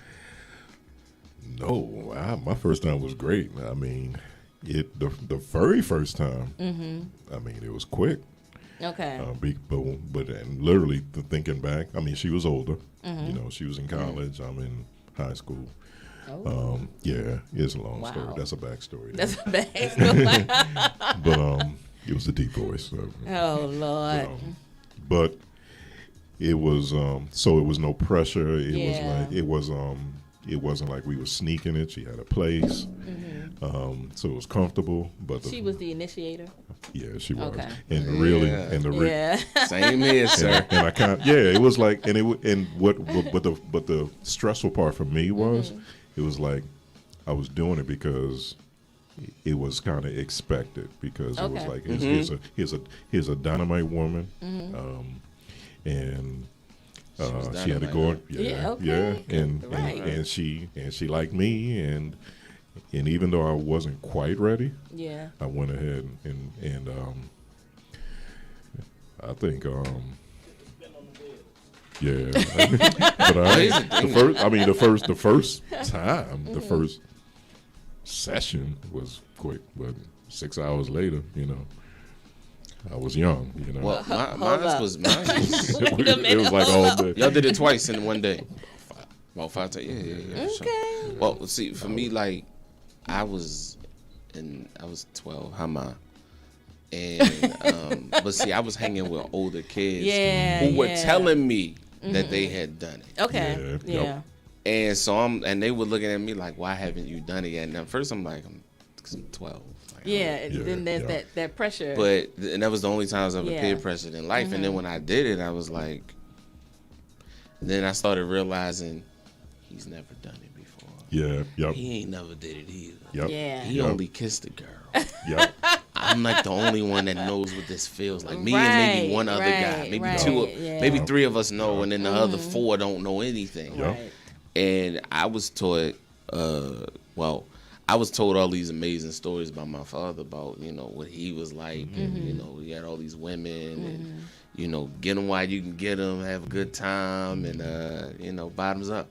No, my first time was great. I mean, the very first time. I mean, it was quick. Okay. But and literally thinking back, I mean, she was older. You know, she was in college. I'm in high school. Oh. Yeah, it's a long story. That's a backstory. That's a backstory. But it was a deep voice. So, oh Lord. But it was so it was no pressure. It wasn't like we were sneaking it. She had a place. So it was comfortable. But she was the initiator. Yeah, she was. Okay. And the same here, sir. And I kind it was like but the stressful part for me was it was like I was doing it because it was kind of expected because it was like here's a dynamite woman, and she had to go and she liked me and even though I wasn't quite ready, I went ahead and I think but the first time, the first session was quick, but 6 hours later, I was young, Well, mine was it was like all day. Y'all did it twice in one day. About 5 times. Yeah. Okay. Sure. Well, see, for me, like, I was 12. How am I? And but see, I was hanging with older kids who were telling me that they had done it. Okay. Yeah. And so and they were looking at me like, why haven't you done it yet? And at first I'm like, because I'm 12. Like, then there's that pressure. And that was the only time I was ever peer pressured in life. And then when I did it, I was like, then I started realizing he's never done it before. Yeah. Yep. He ain't never did it either. Yep. Yeah. He only kissed a girl. Yep. I'm like the only one that knows what this feels like. Me and maybe one other guy, maybe maybe 3 of us know, and then the other 4 don't know anything. Right. And I was taught, I was told all these amazing stories about my father about what he was like, and he had all these women, and get them while you can get them, have a good time, and bottoms up.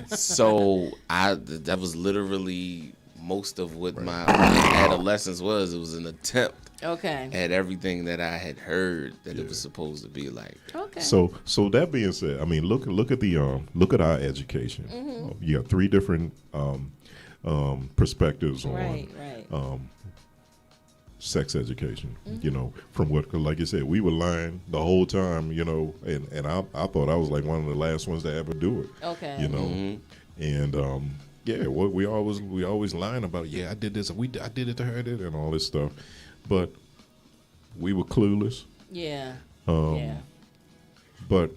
So that was literally most of what my adolescence was. It was an attempt at everything that I had heard that it was supposed to be like. Okay. So that being said, I mean, look at our education. You got 3 different perspectives on sex education. From what, like you said, we were lying the whole time. And I thought I was like one of the last ones to ever do it. Okay. And we always lying about I did this, I did it to her, and all this stuff, but we were clueless. Yeah. But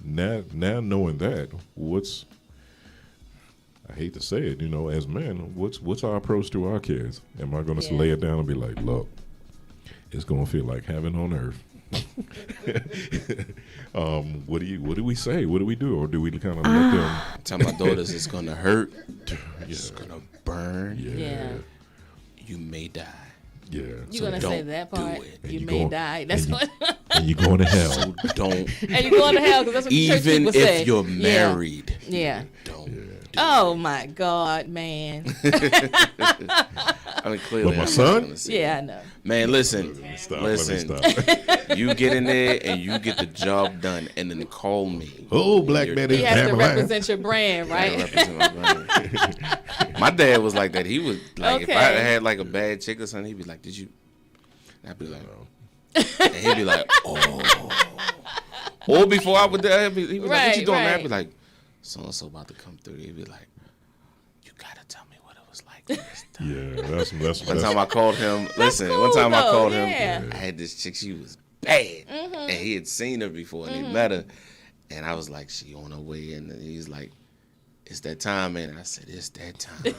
now knowing that, I hate to say it, as men, what's our approach to our kids? Am I going to lay it down and be like, look, it's going to feel like heaven on earth? What do we say? What do we do? Or do we kind of let them tell my daughters it's gonna hurt, it's gonna burn, you may die. You're gonna say that part. You may die. That's what And you're going to hell. So don't. And you're going to hell because that's what the church Even people say. if you're married. Yeah. Don't. Oh my God, man. I mean, clearly. But my son? Yeah, I know. Man, listen. Listen. You get in there and you get the job done and then call me. Oh, black man is He has to represent your brand, right? Represent my brand. My dad was like that. He was like, if I had like a bad chick or something, he'd be like, did you? And I'd be like, and he'd be like, oh. Or before I would, he'd be like, what you doing, man? I'd be like, so-and-so about to come through. He'd be like, you gotta tell me what it was like this time. Yeah, that's one time I called him. Listen, cool, one time I called though, him. I had this chick. She was bad, and he had seen her before, and he met her. And I was like, she on her way, and he's like, it's that time, man. I said, it's that time.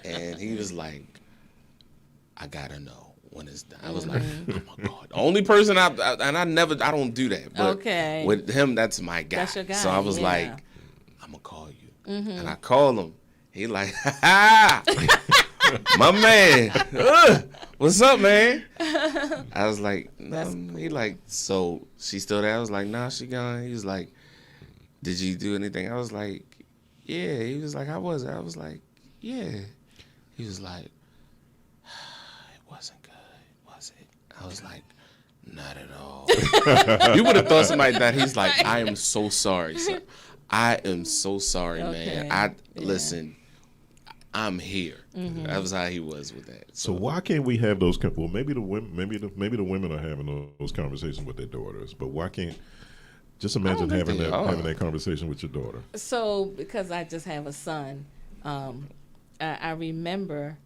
And he was like, I gotta know when it's done. I was like, oh my God. The only person I don't do that. But with him, that's my guy. That's your guy. So I was like, I'm gonna call you. And I called him. He like, ha my man. What's up, man? I was like, no. He like, so she still there? I was like, nah, she gone. He was like, did you do anything? I was like, yeah. He was like, how was it? I was like, yeah. He was like, it wasn't good, was it? I was like, not at all. You would have thought somebody that. He's like, I am so sorry, sir. I am so sorry, man. Listen, I'm here. That was how he was with that. So why can't we have those? Well, maybe the women, maybe the women are having those conversations with their daughters, but why can't? Just imagine having that conversation with your daughter. So because I just have a son, I remember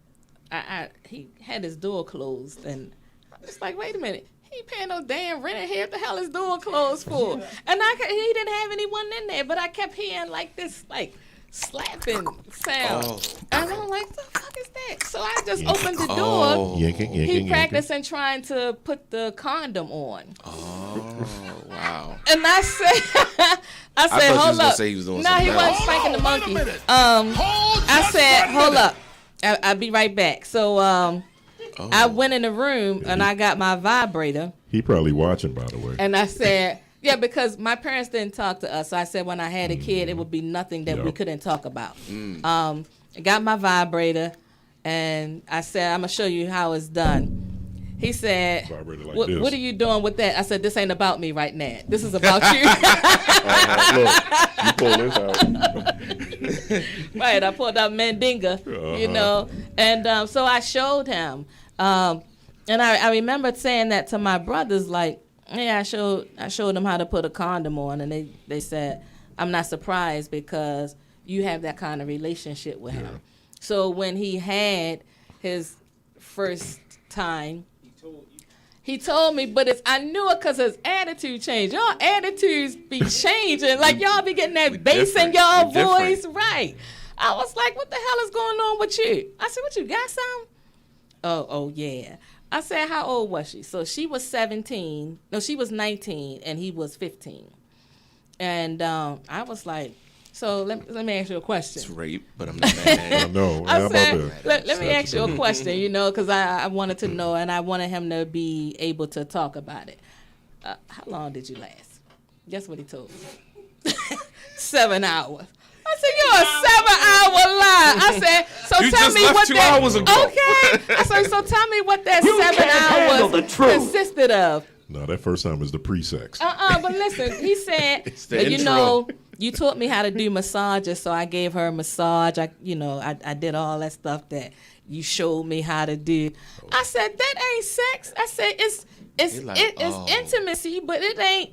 he had his door closed, and I was like, wait a minute. He ain't paying no damn rent in here. What the hell is door closed for? And he didn't have anyone in there, but I kept hearing like this slapping sound. And I'm like, what the fuck is that? So I just opened the door. He practicing trying to put the condom on. Oh, wow. And I said, hold up. He wasn't spanking the monkey. I said, hold up. I'll be right back. So I went in the room and I got my vibrator. He probably watching, by the way. And I said, yeah, because my parents didn't talk to us. So I said when I had a kid, it would be nothing that we couldn't talk about. I got my vibrator and I said, I'm going to show you how it's done. He said, what are you doing with that? I said, this ain't about me right now. This is about you. Look, you pull this out. Right, I pulled out Mandinga, you know. And so I showed him. And I remember saying that to my brothers, like, yeah, I showed them how to put a condom on. And they said, I'm not surprised because you have that kind of relationship with him. So when he had his first time, he told me, but I knew it because his attitude changed. Y'all attitudes be changing. Like, y'all be getting that bass in y'all voice. Right. I was like, what the hell is going on with you? I said, what, you got some? Oh, yeah. I said, how old was she? So she was 17. No, she was 19, and he was 15. And I was like, so let me ask you a question. It's rape, but I'm not mad. No, I said, let me ask you a question, you know, because I wanted to know, and I wanted him to be able to talk about it. How long did you last? Guess what he told me? 7 hours. I said, you're a 7-hour lie. I said, so tell me what that. 2 hours ago. Okay. I said, so tell me what that 7 hours consisted of. No, that first time was the pre-sex. But listen, he said, you know, you taught me how to do massages, so I gave her a massage. I did all that stuff that you showed me how to do. I said, that ain't sex. I said, it's intimacy, but it ain't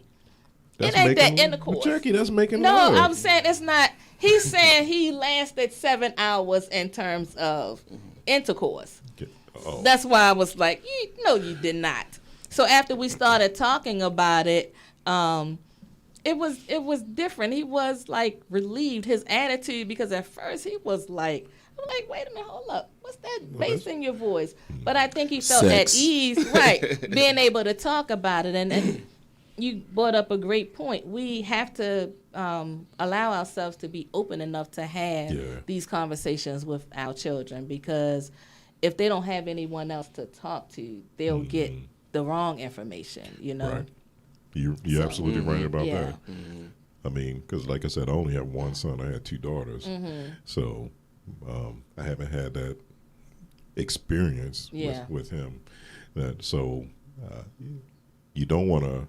that intercourse. Jackie, that's making love. I'm saying it's not. He's saying he lasted 7 hours in terms of intercourse. That's why I was like, no, you did not. So after we started talking about it, it was different. He was like relieved, his attitude, because at first he was like, I'm like, wait a minute, hold up. What's that bass in your voice? But I think he felt at ease, right, being able to talk about it. And you brought up a great point. We have to allow ourselves to be open enough to have these conversations with our children, because if they don't have anyone else to talk to, they'll get the wrong information, you know. Right. You're absolutely right about that. Mm-hmm. I mean, because like I said, I only have one son. I had 2 daughters. So I haven't had that experience with him. So you don't want to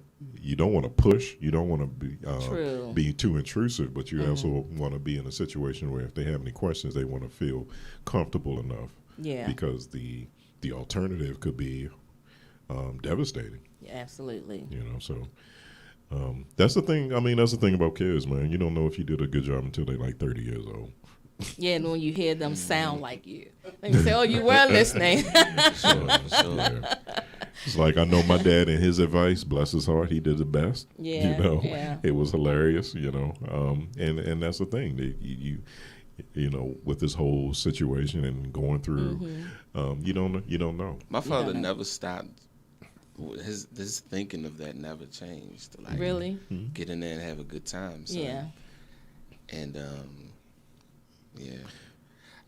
push. You don't want to be too intrusive, but you also want to be in a situation where if they have any questions, they want to feel comfortable enough. Yeah. Because the alternative could be devastating. Yeah, absolutely. You know, so that's the thing. I mean, that's the thing about kids, man. You don't know if you did a good job until they're like 30 years old. Yeah, and when you hear them sound like you, and you say, "Oh, you were listening." Yeah. It's like I know my dad and his advice. Bless his heart, he did the best. Yeah, you know, yeah. It was hilarious. You know, and that's the thing. You know, with this whole situation and going through, you don't know. My father never stopped. His thinking of that never changed. Like, really, get in there and have a good time. Son. Yeah, and yeah.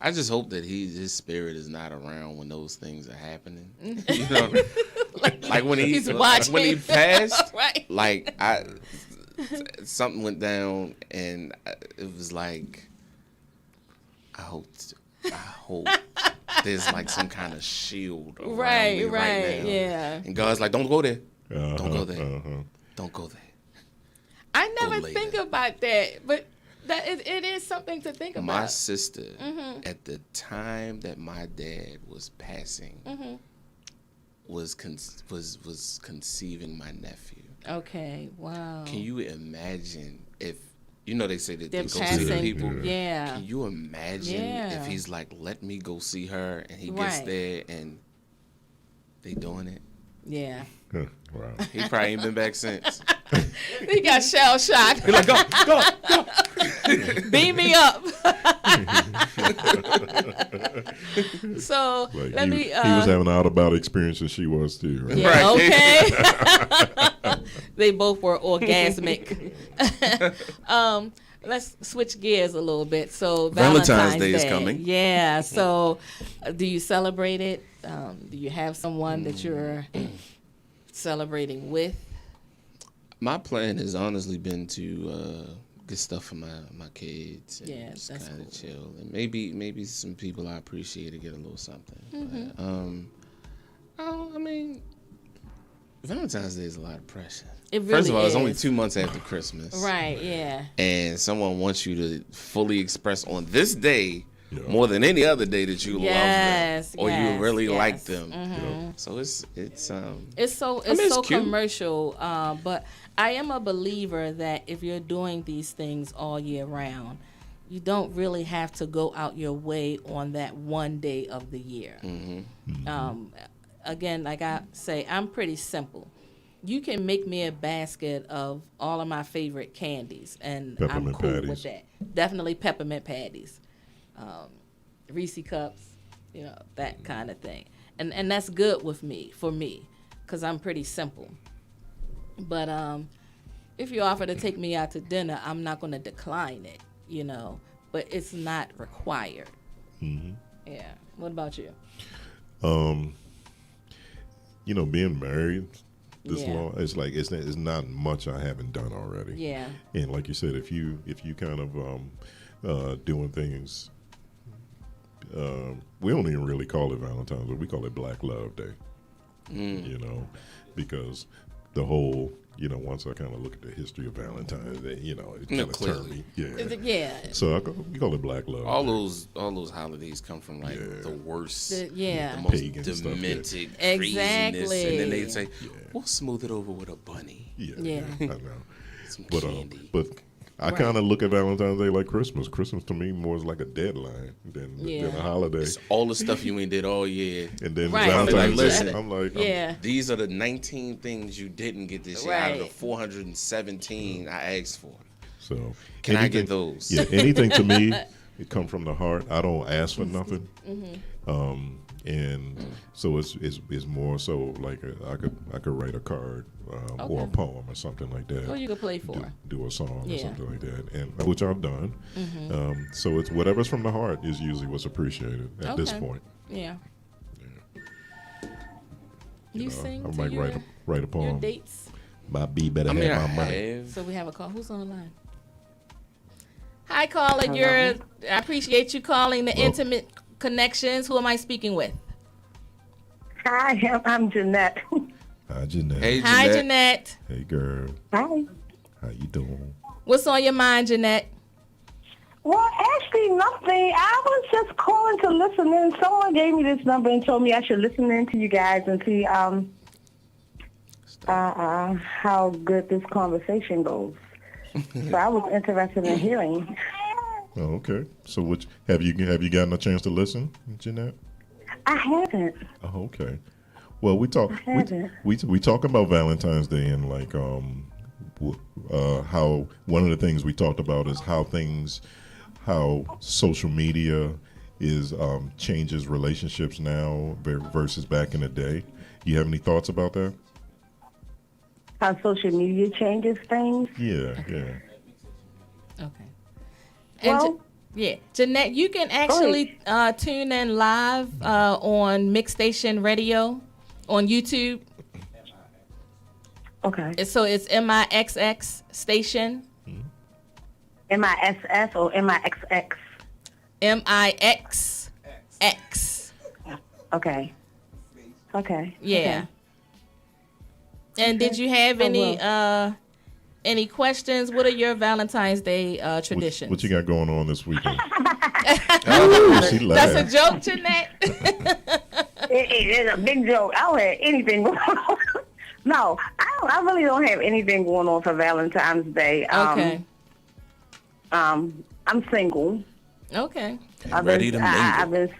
I just hope that his spirit is not around when those things are happening. You know, like when he passed, right? Like something went down, and it was like, I hope there's like some kind of shield around me right now. Yeah. And God's like, don't go there. Don't go there. Don't go there. I never think about that, but. It is something to think about. My sister, at the time that my dad was passing, was conceiving my nephew. Okay, wow. Can you imagine if, they say that they go passing, see the people? Yeah. Can you imagine if he's like, let me go see her, and he gets there and they doing it? Yeah. Wow. He probably ain't been back since. He got shell shocked. He's like, go. Beam me up. So like let me. He was having an out-about experience, and she was too. Right? Yeah, okay. They both were orgasmic. Let's switch gears a little bit. So Valentine's Day is coming. Yeah. So, do you celebrate it? Do you have someone that you're celebrating with? My plan has honestly been to get stuff for my kids and just kind of chill, and maybe some people I appreciate to get a little something. But, I mean, Valentine's Day is a lot of pressure. It really First of all, is. it's only 2 months after Christmas. Right, yeah. And someone wants you to fully express on this day more than any other day that you love them or you really like them. So it's so commercial, but I am a believer that if you're doing these things all year round, you don't really have to go out your way on that one day of the year. Again, like I say, I'm pretty simple. You can make me a basket of all of my favorite candies, and I'm cool with that. Definitely peppermint patties, Reese cups, that kind of thing. And that's good with me, for me, because I'm pretty simple. But if you offer to take me out to dinner, I'm not going to decline it, but it's not required. Yeah. What about you? Being married this long, it's like it's not much I haven't done already. Yeah. And like you said, if you kind of doing things, we don't even really call it Valentine's, but we call it Black Love Day. Because the whole, once I kind of look at the history of Valentine's Day, it kind of turned me. Yeah. So we call it Black Love. All those holidays come from like the worst, the most pagan demented stuff. craziness, Exactly. and then they say, "We'll smooth it over with a bunny." Yeah. I know. Some candy. But I kind of look at Valentine's Day like Christmas. Christmas to me more is like a deadline than a holiday. It's all the stuff you ain't did all year. And then Valentine's Day, I'm like, these are the 19 things you didn't get this year out of the 417 I asked for. So can I get those? Yeah, anything to me, it come from the heart. I don't ask for nothing. And so it's more so like I could write a card or a poem or something like that. Or you could play for. Do a song or something like that, and which I've done. So it's whatever's from the heart is usually what's appreciated at this point. Yeah. You sing I to might write a poem. your dates? My B better have my money. So we have a call. Who's on the line? Hi, caller. I appreciate you calling the Intimate Connections. Who am I speaking with? Hi, I'm Jeanette. Hi, Jeanette. Hey, Jeanette. Hi, Jeanette. Hey, girl. Hi. How you doing? What's on your mind, Jeanette? Well, actually, nothing. I was just calling to listen in. Someone gave me this number and told me I should listen in to you guys and see how good this conversation goes. So I was interested in hearing. Oh, okay. So, which have you gotten a chance to listen, Jeanette? I haven't. Oh, okay. Well, we talk about Valentine's Day and like how one of the things we talked about is how social media is changes relationships now versus back in the day. You have any thoughts about that? How social media changes things? Yeah. Okay. And Jeanette, you can actually tune in live on Mix Station Radio on YouTube. Okay. So it's MIXX Station. MISS or MIXX? MIXX. Okay. Yeah. Okay. And did you have any questions? What are your Valentine's Day traditions? What you got going on this weekend? That's a joke, Jeanette. It's a big joke. I don't have anything going on. No, I really don't have anything going on for Valentine's Day. Okay. I'm single. Okay. Ready to mingle.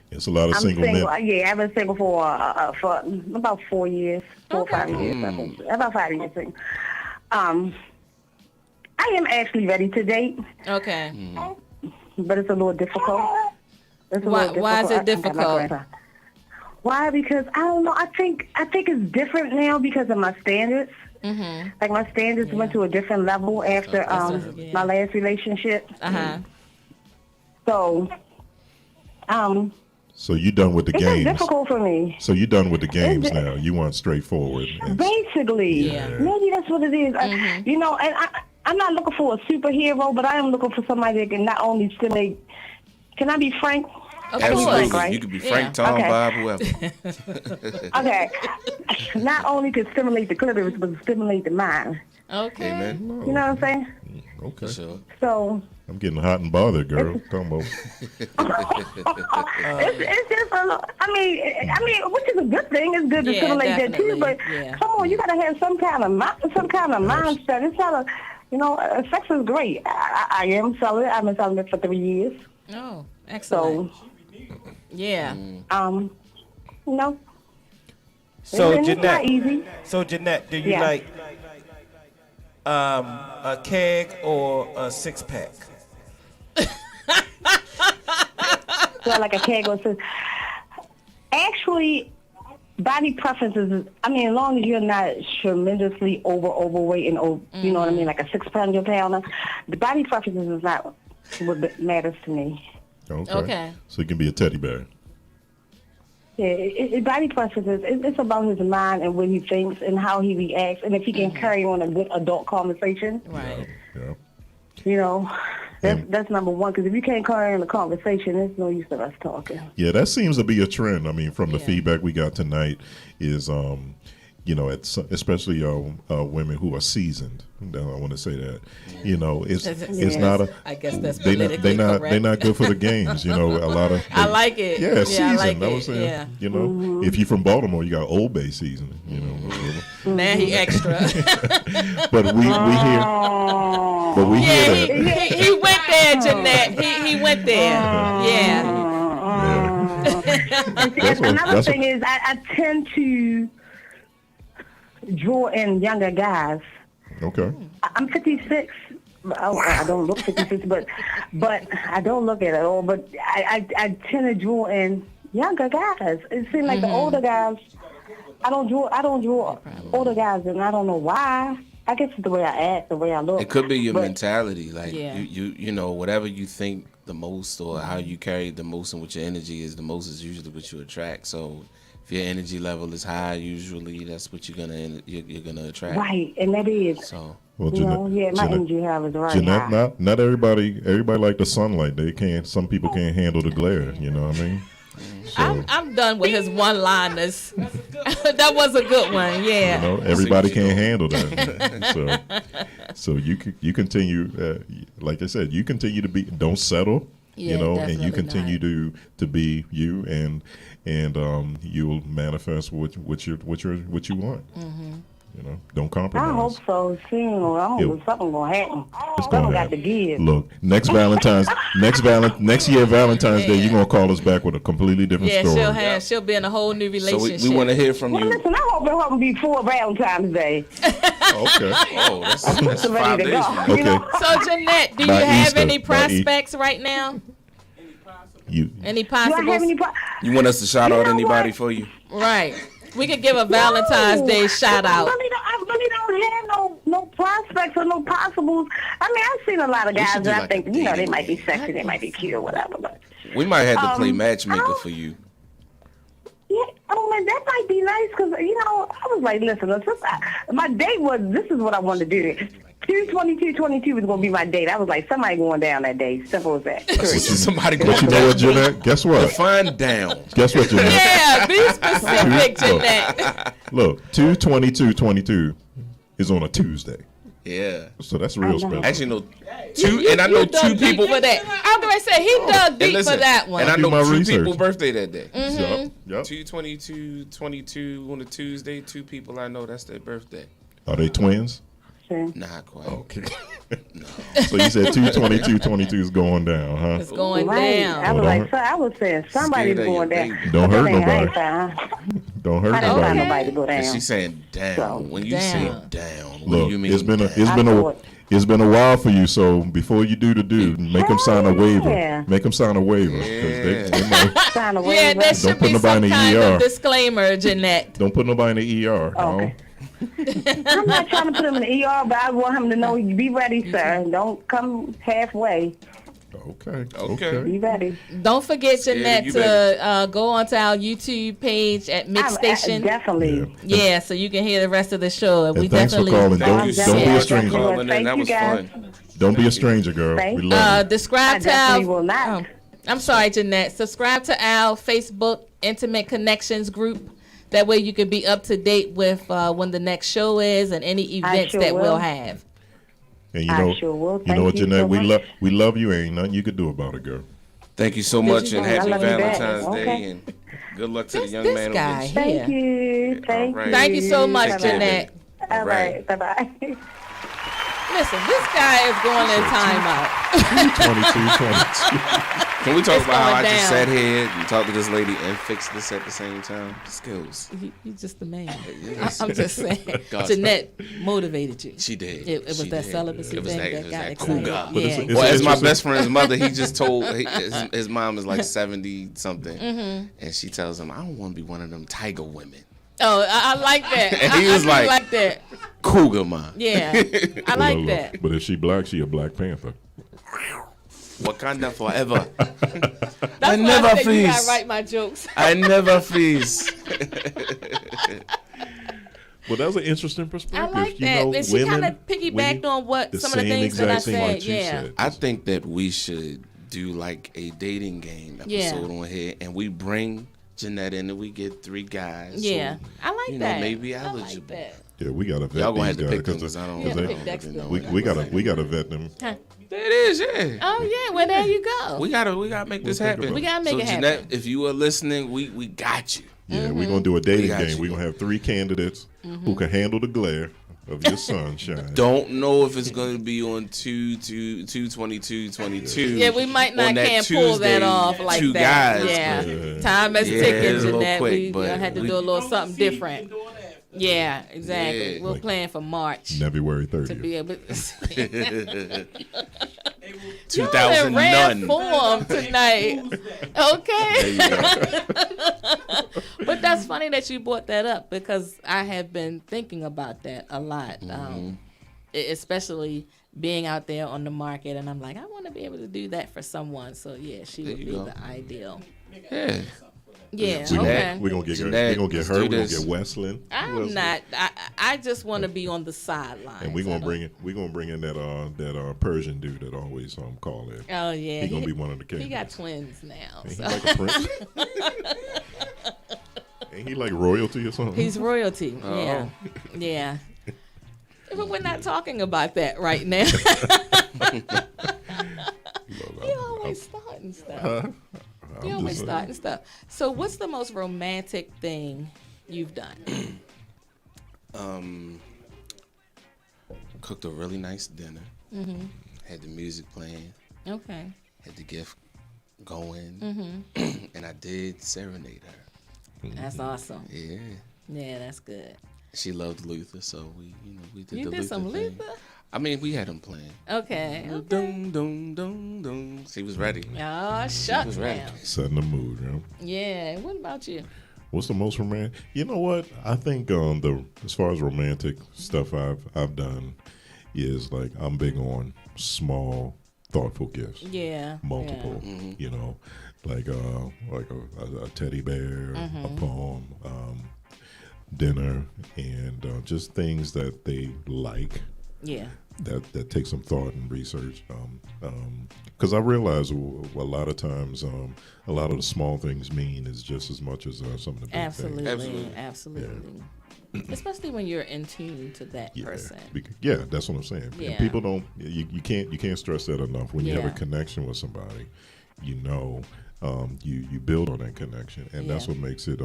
It's a lot of single men. Yeah, I've been single for about 4 years, 4 or 5 years. I think. About 5 years. I am actually ready to date. Okay. But it's a little difficult. Why is it difficult? Why? Because I don't know. I think it's different now because of my standards. Mm-hmm. Like my standards went to a different level after my last relationship. So, So you done with the games? It's difficult for me. So you done with the games now? You want straightforward? Basically, maybe that's what it is. And I'm not looking for a superhero, but I am looking for somebody that can not only stimulate. Can I be frank? Absolutely. Right? You could be Frank, Tom, Bob, whoever. Okay. Not only to stimulate the clitoris, but to stimulate the mind. Okay. Amen. You know what I'm saying? Okay. Sure. So. I'm getting hot and bothered, girl. Come on. It's just I mean, which is a good thing. It's good to stimulate that too. But come on, you gotta have some kind of mindset. It's not sex is great. I am celibate. I've been celibate for 3 years. Oh, excellent. So, no. So It's Jeanette, not easy. Do you like a keg or a 6-pack? So like a keg or six. Actually, body preferences. As long as you're not tremendously overweight and you know what I mean, like a 6-pounder. The body preferences is not what matters to me. Okay. So it can be a teddy bear. Yeah, body preferences. It's about his mind and what he thinks and how he reacts, and if he can carry on a good adult conversation. Right. Yeah. That's number one. Because if you can't carry on a conversation, there's no use of us talking. Yeah, that seems to be a trend. From the feedback we got tonight, is especially women who are seasoned. I want to say that. It's not a. I guess that's they're not good for the games. A lot of. I like it. Yeah, seasoned. I like was saying. Yeah. If you're from Baltimore, you got Old Bay seasoning. Now he extra. But we hear. But we hear that. He went there, Jeanette. He went there. Another thing is I tend to draw in younger guys. Okay. I'm 56. I don't look 56, but I don't look at it all. But I tend to draw in younger guys. It seems like the older guys. I don't draw older guys, and I don't know why. I guess it's the way I act, the way I look. It could be your mentality, like Yeah. you know, whatever you think the most or how you carry the most and what your energy is the most is usually what you attract. So if your energy level is high, usually that's what you're gonna attract. Right, and that is. So. Well, my energy level is right. Jeanette, not everybody like the sunlight. They can't. Some people can't handle the glare. You know what I mean? So, I'm done with his one-liners. That was a good one. Yeah. You know, everybody can't handle that. so you continue. Like I said, you continue to be. Don't settle. Yeah, you know, and you continue not. to be you, and you'll manifest what you want. Mm-hmm. You know, don't compromise. I hope so. Soon, something gonna happen. It's gonna got to give. Look, next year Valentine's Day, you're gonna call us back with a completely different story. She'll be in a whole new relationship. So we want to hear from you. Listen, I hope it won't be before Valentine's Day. Okay. Oh, that's 5 days. Okay. So Jeanette, do you have any prospects right now? Any possibles? You want us to shout out anybody for you? Right. We could give a Valentine's Day shout out. I really don't have no prospects or no possibles. I mean, I've seen a lot of guys that I think, they might be sexy, they might be cute or whatever. But we might have to play matchmaker for you. Yeah, man, that might be nice because, I was like, listen, my date was, this is what I wanted to do. 2/22/22 was going to be my date. I was like, somebody going down that day. Simple as that. Somebody going down. But you know what, Jeanette? Guess what? Define down. Guess what, Jeanette? Yeah, be specific, Jeanette. Look, 2/22/22 is on a Tuesday. Yeah. So that's real special. Actually, no. I know two people for that. I was going to say he dug deep for that one. And I know two research. people's birthday that day. Mm-hmm. Yep. 2/22/22 on a Tuesday. Two people I know that's their birthday. Are they twins? Not quite. Okay. No. So you said 2/22/22 is going down, huh? It's going down. I was saying somebody's going down. Don't hurt nobody. Don't hurt nobody. Nobody to go down. And she's saying down. So, when you say down, what do you mean? It's been a while for you. So before you do make them sign a waiver. Yeah. Make them sign a waiver. They sign a waiver. Yeah, there should be some kind of disclaimer, Jeanette. Don't put nobody in the ER. Okay. I'm not trying to put him in the ER, but I want him to know, be ready, sir. Don't come halfway. Okay. Be ready. Don't forget, Jeanette, to go onto our YouTube page at Mix Station. Definitely. Yeah, so you can hear the rest of the show. And we thanks definitely for calling. Don't be a stranger. That was fun. Don't be a stranger, girl. We love you. Subscribe to will not. I'm sorry, Jeanette. Subscribe to our Facebook Intimate Connections group. That way you can be up to date with when the next show is and any events that we'll have. And you know what, Jeanette, we love you. Ain't nothing you could do about it, girl. Thank you so much, and happy Valentine's Day, and good luck to the young man. Guy Thank you. Thank you so much, Jeanette. All right. Bye-bye. Listen, this guy is going in timeout. 22. Can we talk about how I just sat here and talked to this lady and fixed this at the same time? Skills. He's just the man. I'm just saying. Jeanette motivated you. She did. It was that celibacy thing that got excited. Cool guy. Yeah. Well, as my best friend's mother, he just told his mom is like 70-something, and she tells him, "I don't want to be one of them tiger women." Oh, I like that. And he was like that. Cougar man. Yeah, I like that. But if she black, she a Black Panther. Wakanda forever. I never freeze. You gotta write my jokes. I never freeze. Well, that was an interesting perspective. I like that. And she kind of piggybacked on what some of the things that I said. Yeah. I think that we should do like a dating game episode on here, and we bring Jeanette in, and we get 3 guys. Yeah, so, I like that. Maybe eligible. Like yeah, we gotta vet y'all gonna these have to guys pick them because we gotta vet them. Huh. There it is, yeah. Oh yeah, well there you go. We gotta make this happen. We gotta make it happen. Jeanette, if you are listening, we got you. Yeah, we're gonna do a dating game. We're gonna have 3 candidates who can handle the glare of your sunshine. Don't know if it's gonna be on 2/22/22. Yeah, we might not can't pull that off like 2 that. Guys, yeah, time is ticking, Jeanette. We had to do a little something different. Yeah, exactly. Yeah. We're planning for March. February 30th. To be able to 2000 none. Form tonight. Okay. But that's funny that you brought that up because I have been thinking about that a lot. especially being out there on the market, and I'm like, I want to be able to do that for someone. So yeah, she would be the ideal. Yeah. Yeah. We're gonna get her. We're gonna get her. We're gonna get Wesley. I'm not. I just want to be on the sidelines. And we're gonna bring in. We're gonna bring in that Persian dude that always call in. Oh yeah. He's gonna be one of the kids. He got twins now. Ain't So. he like a prince? Ain't he like royalty or something? He's royalty. Oh. Yeah. Yeah. But we're not talking about that right now. You always starting stuff. You always starting stuff. So, what's the most romantic thing you've done? Cooked a really nice dinner. Mm-hmm. Had the music playing. Okay. Had the gift going. Mm-hmm. And I did serenade her. That's awesome. Yeah. Yeah, that's good. She loved Luther, so we did you the did Luther some thing. Luther? I mean, we had him playing. Okay. Dum, dum, dum, dum. She was ready. Oh, shucks now. Setting the mood, Yeah. What about you? What's the most romantic? You know what? I think as far as romantic stuff I've done is like I'm big on small, thoughtful gifts. Yeah. Multiple. Yeah. Mm-hmm. You know, like a teddy bear, a poem, dinner, and just things that they like. Yeah. That takes some thought and research. Because I realize a lot of times, a lot of the small things mean is just as much as some of the big Absolutely. things. Absolutely. Yeah. Especially when you're in tune to that person. Yeah, that's what I'm saying. Yeah. And people don't. You can't stress that enough. When you have a connection with somebody, you build on that connection, and that's what makes it.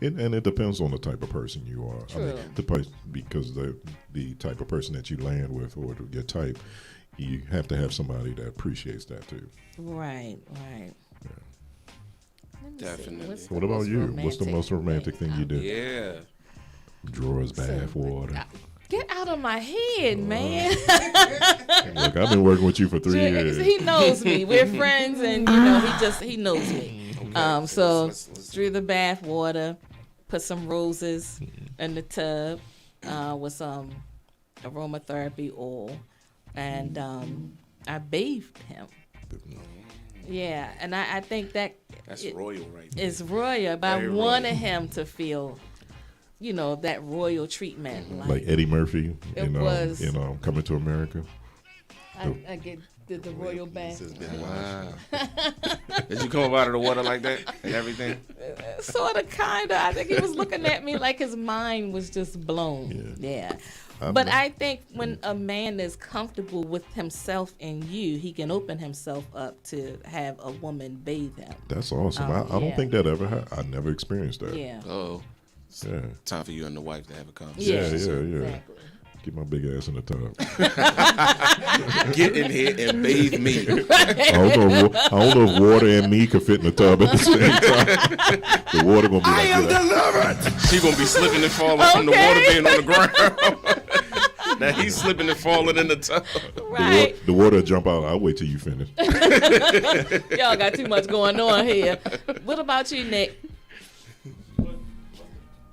And it depends on the type of person you are. True. I mean, because the type of person that you land with, or your type, you have to have somebody that appreciates that too. Right. Definitely. What about you? What's the most romantic thing you did? Yeah. Drawers, bath water. Get out of my head, man. Look, I've been working with you for 3 years. He knows me. We're friends, and he knows me. So through the bath water, put some roses in the tub with some aromatherapy oil, and I bathed him. Yeah, and I think that's royal right there. It's royal, but I wanted him to feel, that royal treatment. Like Eddie Murphy, was Coming to America. I did the royal bath. Wow. Did you come up out of the water like that and everything? Sort of, kind of. I think he was looking at me like his mind was just blown. Yeah. But I think when a man is comfortable with himself and you, he can open himself up to have a woman bathe him. That's awesome. I don't think that ever happened. I never experienced that. Yeah. Oh. Yeah. Time for you and the wife to have a conversation. Yeah. Exactly. Get my big ass in the tub. Get in here and bathe me. I don't know if water and me could fit in the tub at the same time. The water gonna be like, I am delivered. She gonna be slipping and falling from the water being on the ground. Now he's slipping and falling in the tub. Right. The water will jump out. I'll wait till you finish. Y'all got too much going on here. What about you, Nick?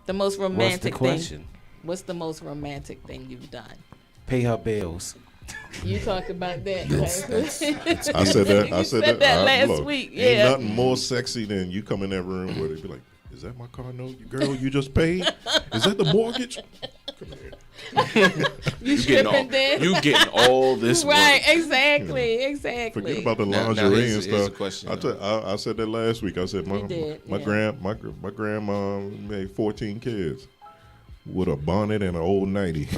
The most romantic thing. What's the most romantic thing you've done? Pay her bills. You talked about that last week. I said that. You said that last week. Yeah. Ain't nothing more sexy than you come in that room where they be like, "Is that my car note, girl? You just paid? Is that the mortgage?" Come here. You getting all this right? money. Exactly. Forget about the lingerie and stuff. I said that last week. I said my grandma made 14 kids with a bonnet and an old 90.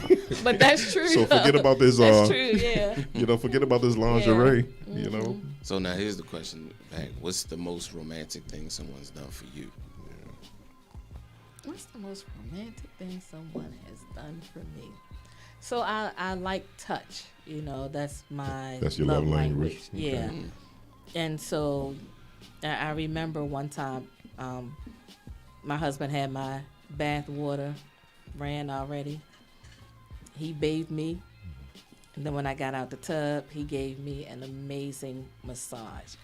But that's true. So forget about this. That's true. Yeah. Forget about this lingerie. Yeah. So now here's the question: what's the most romantic thing someone's done for you? What's the most romantic thing someone has done for me? So I like touch. That's your love language. Yeah. Okay. And so I remember one time my husband had my bath water ran already. He bathed me. And then when I got out the tub, he gave me an amazing massage.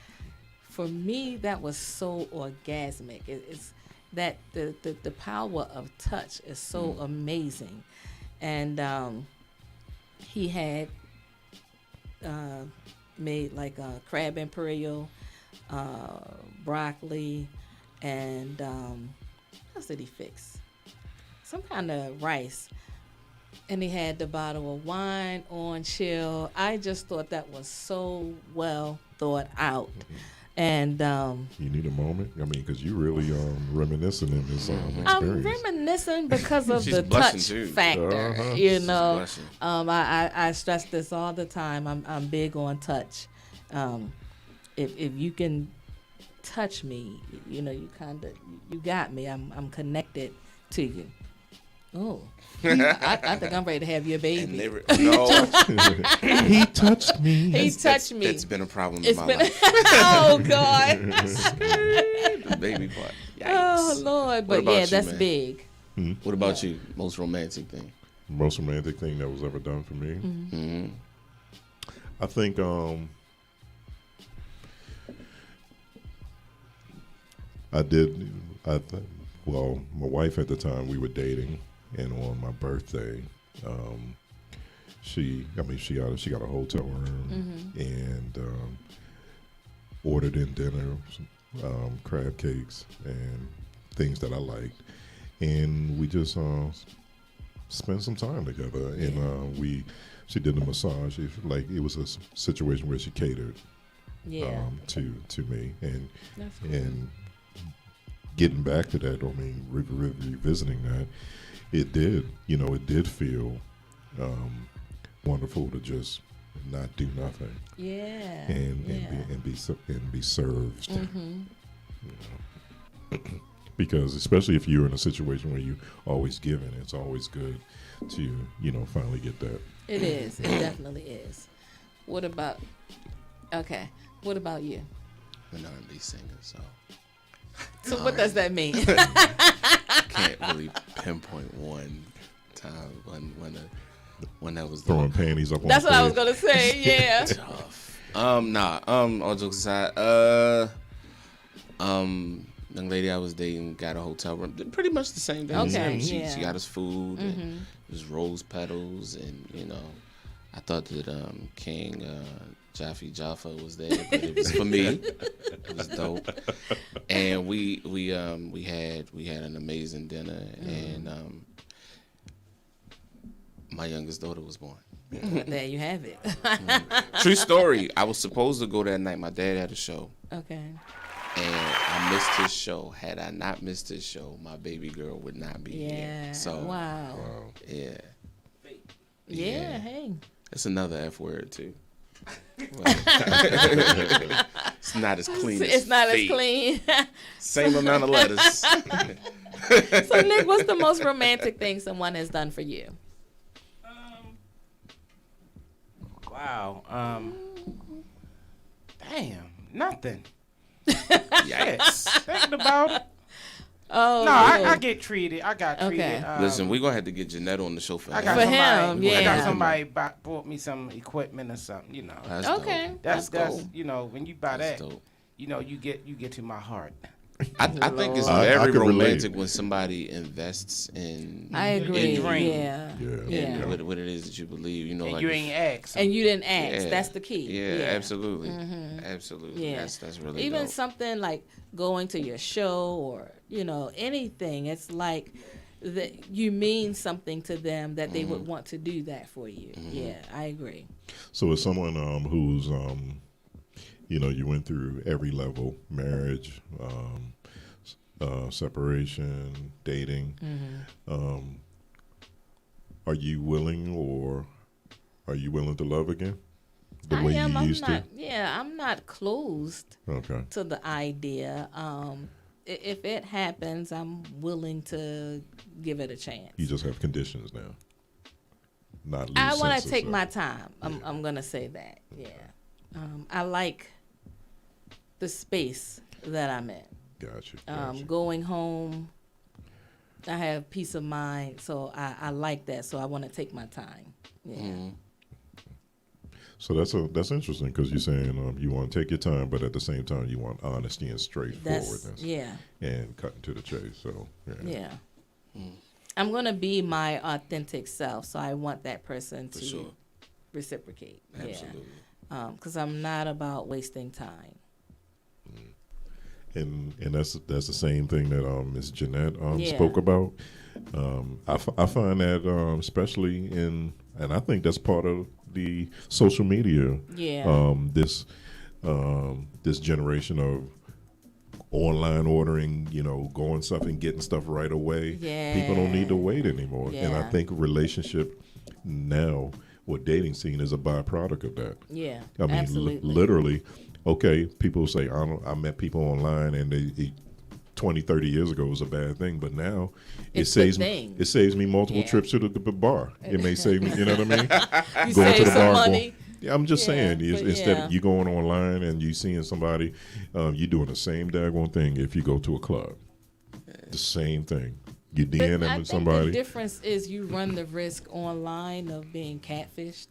For me, that was so orgasmic. It's that the power of touch is so amazing. And he had made like crab imperial, broccoli, and what else did he fix? Some kind of rice. And he had the bottle of wine on chill. I just thought that was so well thought out. And you need a moment. I mean, because you really reminiscing in this experience. I'm reminiscing because of the touch factor. You know, I stress this all the time. I'm big on touch. If you can touch me, you know, you got me. I'm connected to you. Oh, I think I'm ready to have your baby. No, he touched me. He touched me. It's been a problem in my life. Oh God, the baby part. Yikes. Oh Lord, but yeah, that's man? big. What about you? Most romantic thing? Most romantic thing that was ever done for me. I think I did. Well, my wife at the time, we were dating. And on my birthday, she got a hotel room and ordered in dinner, crab cakes and things that I liked, and we just spent some time together. And she did a massage. It was a situation where she catered to me, and that's cool. And getting back to that, I mean, revisiting that. It did feel wonderful to just not do nothing. Yeah. And be served. You know? Because especially if you're in a situation where you always giving, it's always good to finally get that. It is. It definitely is. What about you? I'm an R&B singer, so. So what does that mean? Can't really pinpoint one time when that was throwing panties up on That's stage. what I was gonna say. Yeah. Tough. All jokes aside, young lady I was dating got a hotel room. Pretty much the same thing. Okay. She got us food. And it was rose petals, and I thought that King Jaffa was there, but it was for me. It was dope, and we had an amazing dinner, and my youngest daughter was born. There you have it. True story. I was supposed to go that night. My dad had a show. Okay. And I missed his show. Had I not missed his show, my baby girl would not be here. So wow. Yeah. Yeah. Hey. It's another F word too. It's not as clean. It's not as clean. Same amount of letters. So Nick, what's the most romantic thing someone has done for you? Wow. Damn. Nothing. Yes. Thinking about it. Oh no, I get treated. I got treated. Okay. Listen, we're gonna have to get Jeanette on the show for him. I got somebody bought me some equipment or something. That's okay. Dope. That's dope. when you buy That's that, dope. you get to my heart. I think it's very romantic when somebody invests in. I agree. In dream. Yeah. What it is that you believe, And like you ain't asked. And you didn't ask. Yeah. that's the key. Yeah, absolutely. Absolutely. Yeah. That's really even dope. something like going to your show or anything. It's like that you mean something to them that they would want to do that for you. Yeah, I agree. So as someone who's you went through every level: marriage, separation, dating. Are you willing to love again? The way you used to? Yeah, I'm not closed to the idea. If it happens, I'm willing to give it a chance. You just have conditions now. Not. I want to take my time. I'm gonna say that. Yeah. I like the space that I'm in. Gotcha. Going home, I have peace of mind, so I like that. So I want to take my time. Yeah. So that's interesting because you're saying you want to take your time, but at the same time you want honesty and straightforwardness. And cutting to the chase. So I'm gonna be my authentic self, so I want that person to reciprocate. Absolutely. Yeah. Because I'm not about wasting time. And that's the same thing that Ms. Jeanette spoke about. I find that especially and I think that's part of the social media. Yeah. This generation of online ordering, going stuff and getting stuff right away. Yeah. People don't need to wait anymore. Yeah. And I think relationship now, or dating scene, is a byproduct of that. Yeah. I mean, absolutely. literally. Okay, people say I met people online, and they 20, 30 years ago was a bad thing, but now it saves me multiple trips to the bar. It may save me, you know what I mean? You going save to the some bar. money. I'm just saying, instead yeah. of you going online and you seeing somebody, you're doing the same daggone thing if you go to a club. The same thing. You DMing somebody. The difference is you run the risk online of being catfished.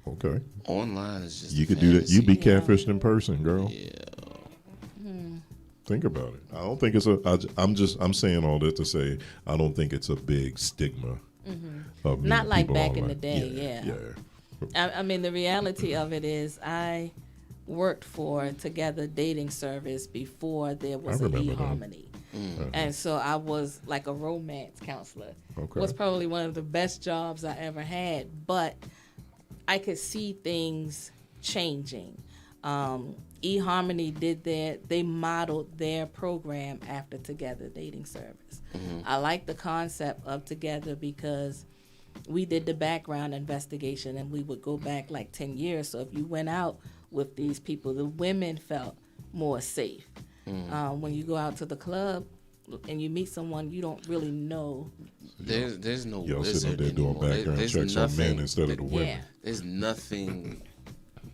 Okay. Online is just you could do that. You be catfished in person, girl. Yeah. Think about it. I don't think it's I'm saying all this to say I don't think it's a big stigma. Of Not like back online. in the day. Yeah. I mean, the reality of it is I worked for Together dating service before there was an eHarmony. And so I was like a romance counselor. Okay. It was probably one of the best jobs I ever had, but I could see things changing. eHarmony they modeled their program after Together dating service. I like the concept of Together because we did the background investigation and we would go back like 10 years. So if you went out with these people, the women felt more safe. When you go out to the club and you meet someone you don't really know. There's no Y'all wizard sitting up there doing anymore. background checks on men instead of the women. Yeah. There's nothing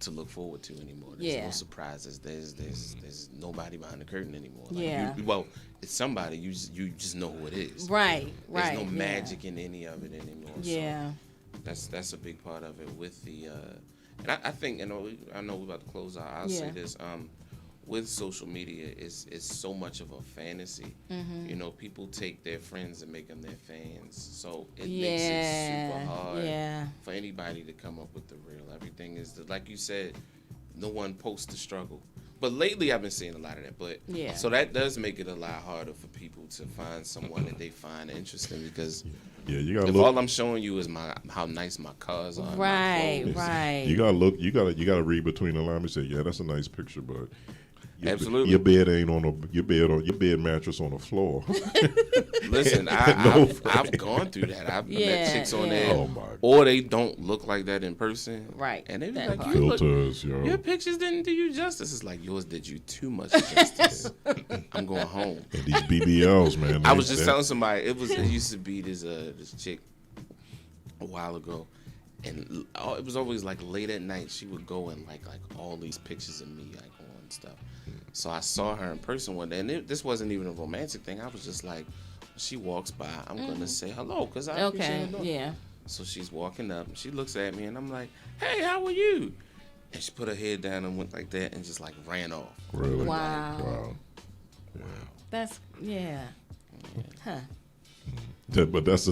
to look forward to anymore. There's Yeah. no surprises. There's nobody behind the curtain anymore. Like Yeah. It's somebody you just know who it is. Right. There's no magic in any of it anymore. Yeah. So that's a big part of it with the and I think I know we're about to close out. I'll say this with social media it's so much of a fantasy. People take their friends and make them their fans, so it makes it super hard for anybody to come up with the real. Everything is like you said, no one posts the struggle. But lately I've been seeing a lot of that. But so that does make it a lot harder for people to find someone that they find interesting because you gotta if look. all I'm showing you is how nice my cars are, Right. You gotta look. You gotta read between the lines and say, yeah, that's a nice picture, but absolutely, your bed ain't on your bed mattress on the floor. Listen, I've gone through that. I've met chicks on there, or they don't look like that in person, right? And they be like, filters, your pictures didn't do you justice. It's like yours did you too much justice. I'm going home. And these BBLs, man. I was just telling somebody it used to be this chick a while ago. And it was always like late at night. She would go and like all these pictures of me like on stuff. So I saw her in person one day, and this wasn't even a romantic thing. I was just like, she walks by, I'm gonna say hello because I appreciate her. Yeah. So she's walking up, and she looks at me, and I'm like, hey, how are you? And she put her head down and went like that, and just like ran off. Really? Wow. That's Huh. But that's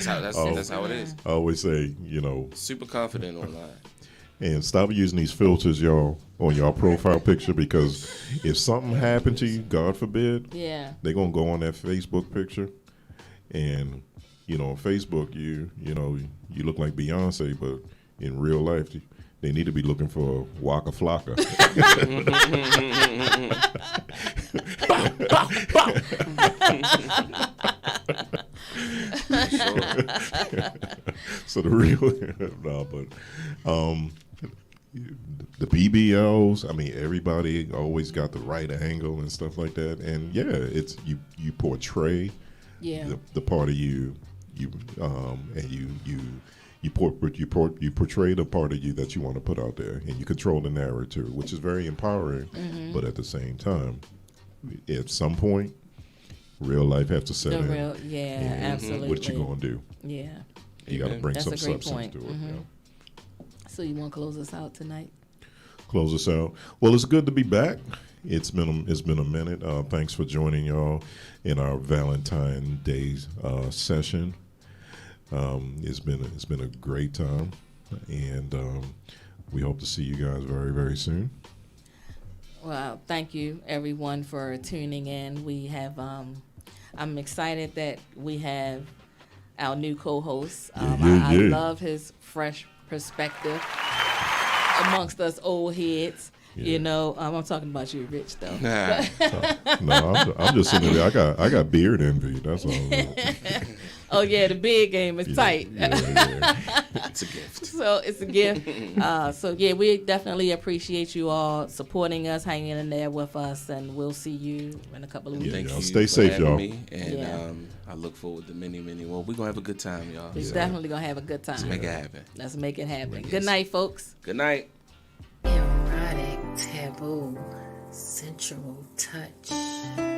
how it is. I always say, super confident online. And stop using these filters, y'all, on your profile picture because if something happened to you, God forbid, they're gonna go on that Facebook picture, and on Facebook you look like Beyonce, but in real life they need to be looking for Waka Flocka. So the real the BBLs, I mean, everybody always got the right angle and stuff like that, and it's you portray the part of you and you portray the part of you that you want to put out there, and you control the narrative, which is very empowering. But at the same time, at some point, real life has to set in. Absolutely. What you gonna do? Yeah, you got to bring some substance point. to it. So you want to close us out tonight? Close us out. Well, it's good to be back. It's been a minute. Thanks for joining y'all in our Valentine Day session. It's been a great time. And we hope to see you guys very, very soon. Well, thank you everyone for tuning in. We have I'm excited that we have our new co-host. I love his fresh perspective amongst us old heads. You know, I'm talking about you, Rich, though. No, I'm just sitting there. I got beard envy. That's all. Oh yeah, the beard game is tight. It's a gift. So it's a gift. So yeah, we definitely appreciate you all supporting us, hanging in there with us, and we'll see you in a couple of weeks. Thank you. Stay safe, y'all. And I look forward to many more. We're gonna have a good time, y'all. We're definitely gonna have a good time. Let's make it happen. Let's make it happen. Good night, folks. Good night. Erotic, taboo, sensual touch.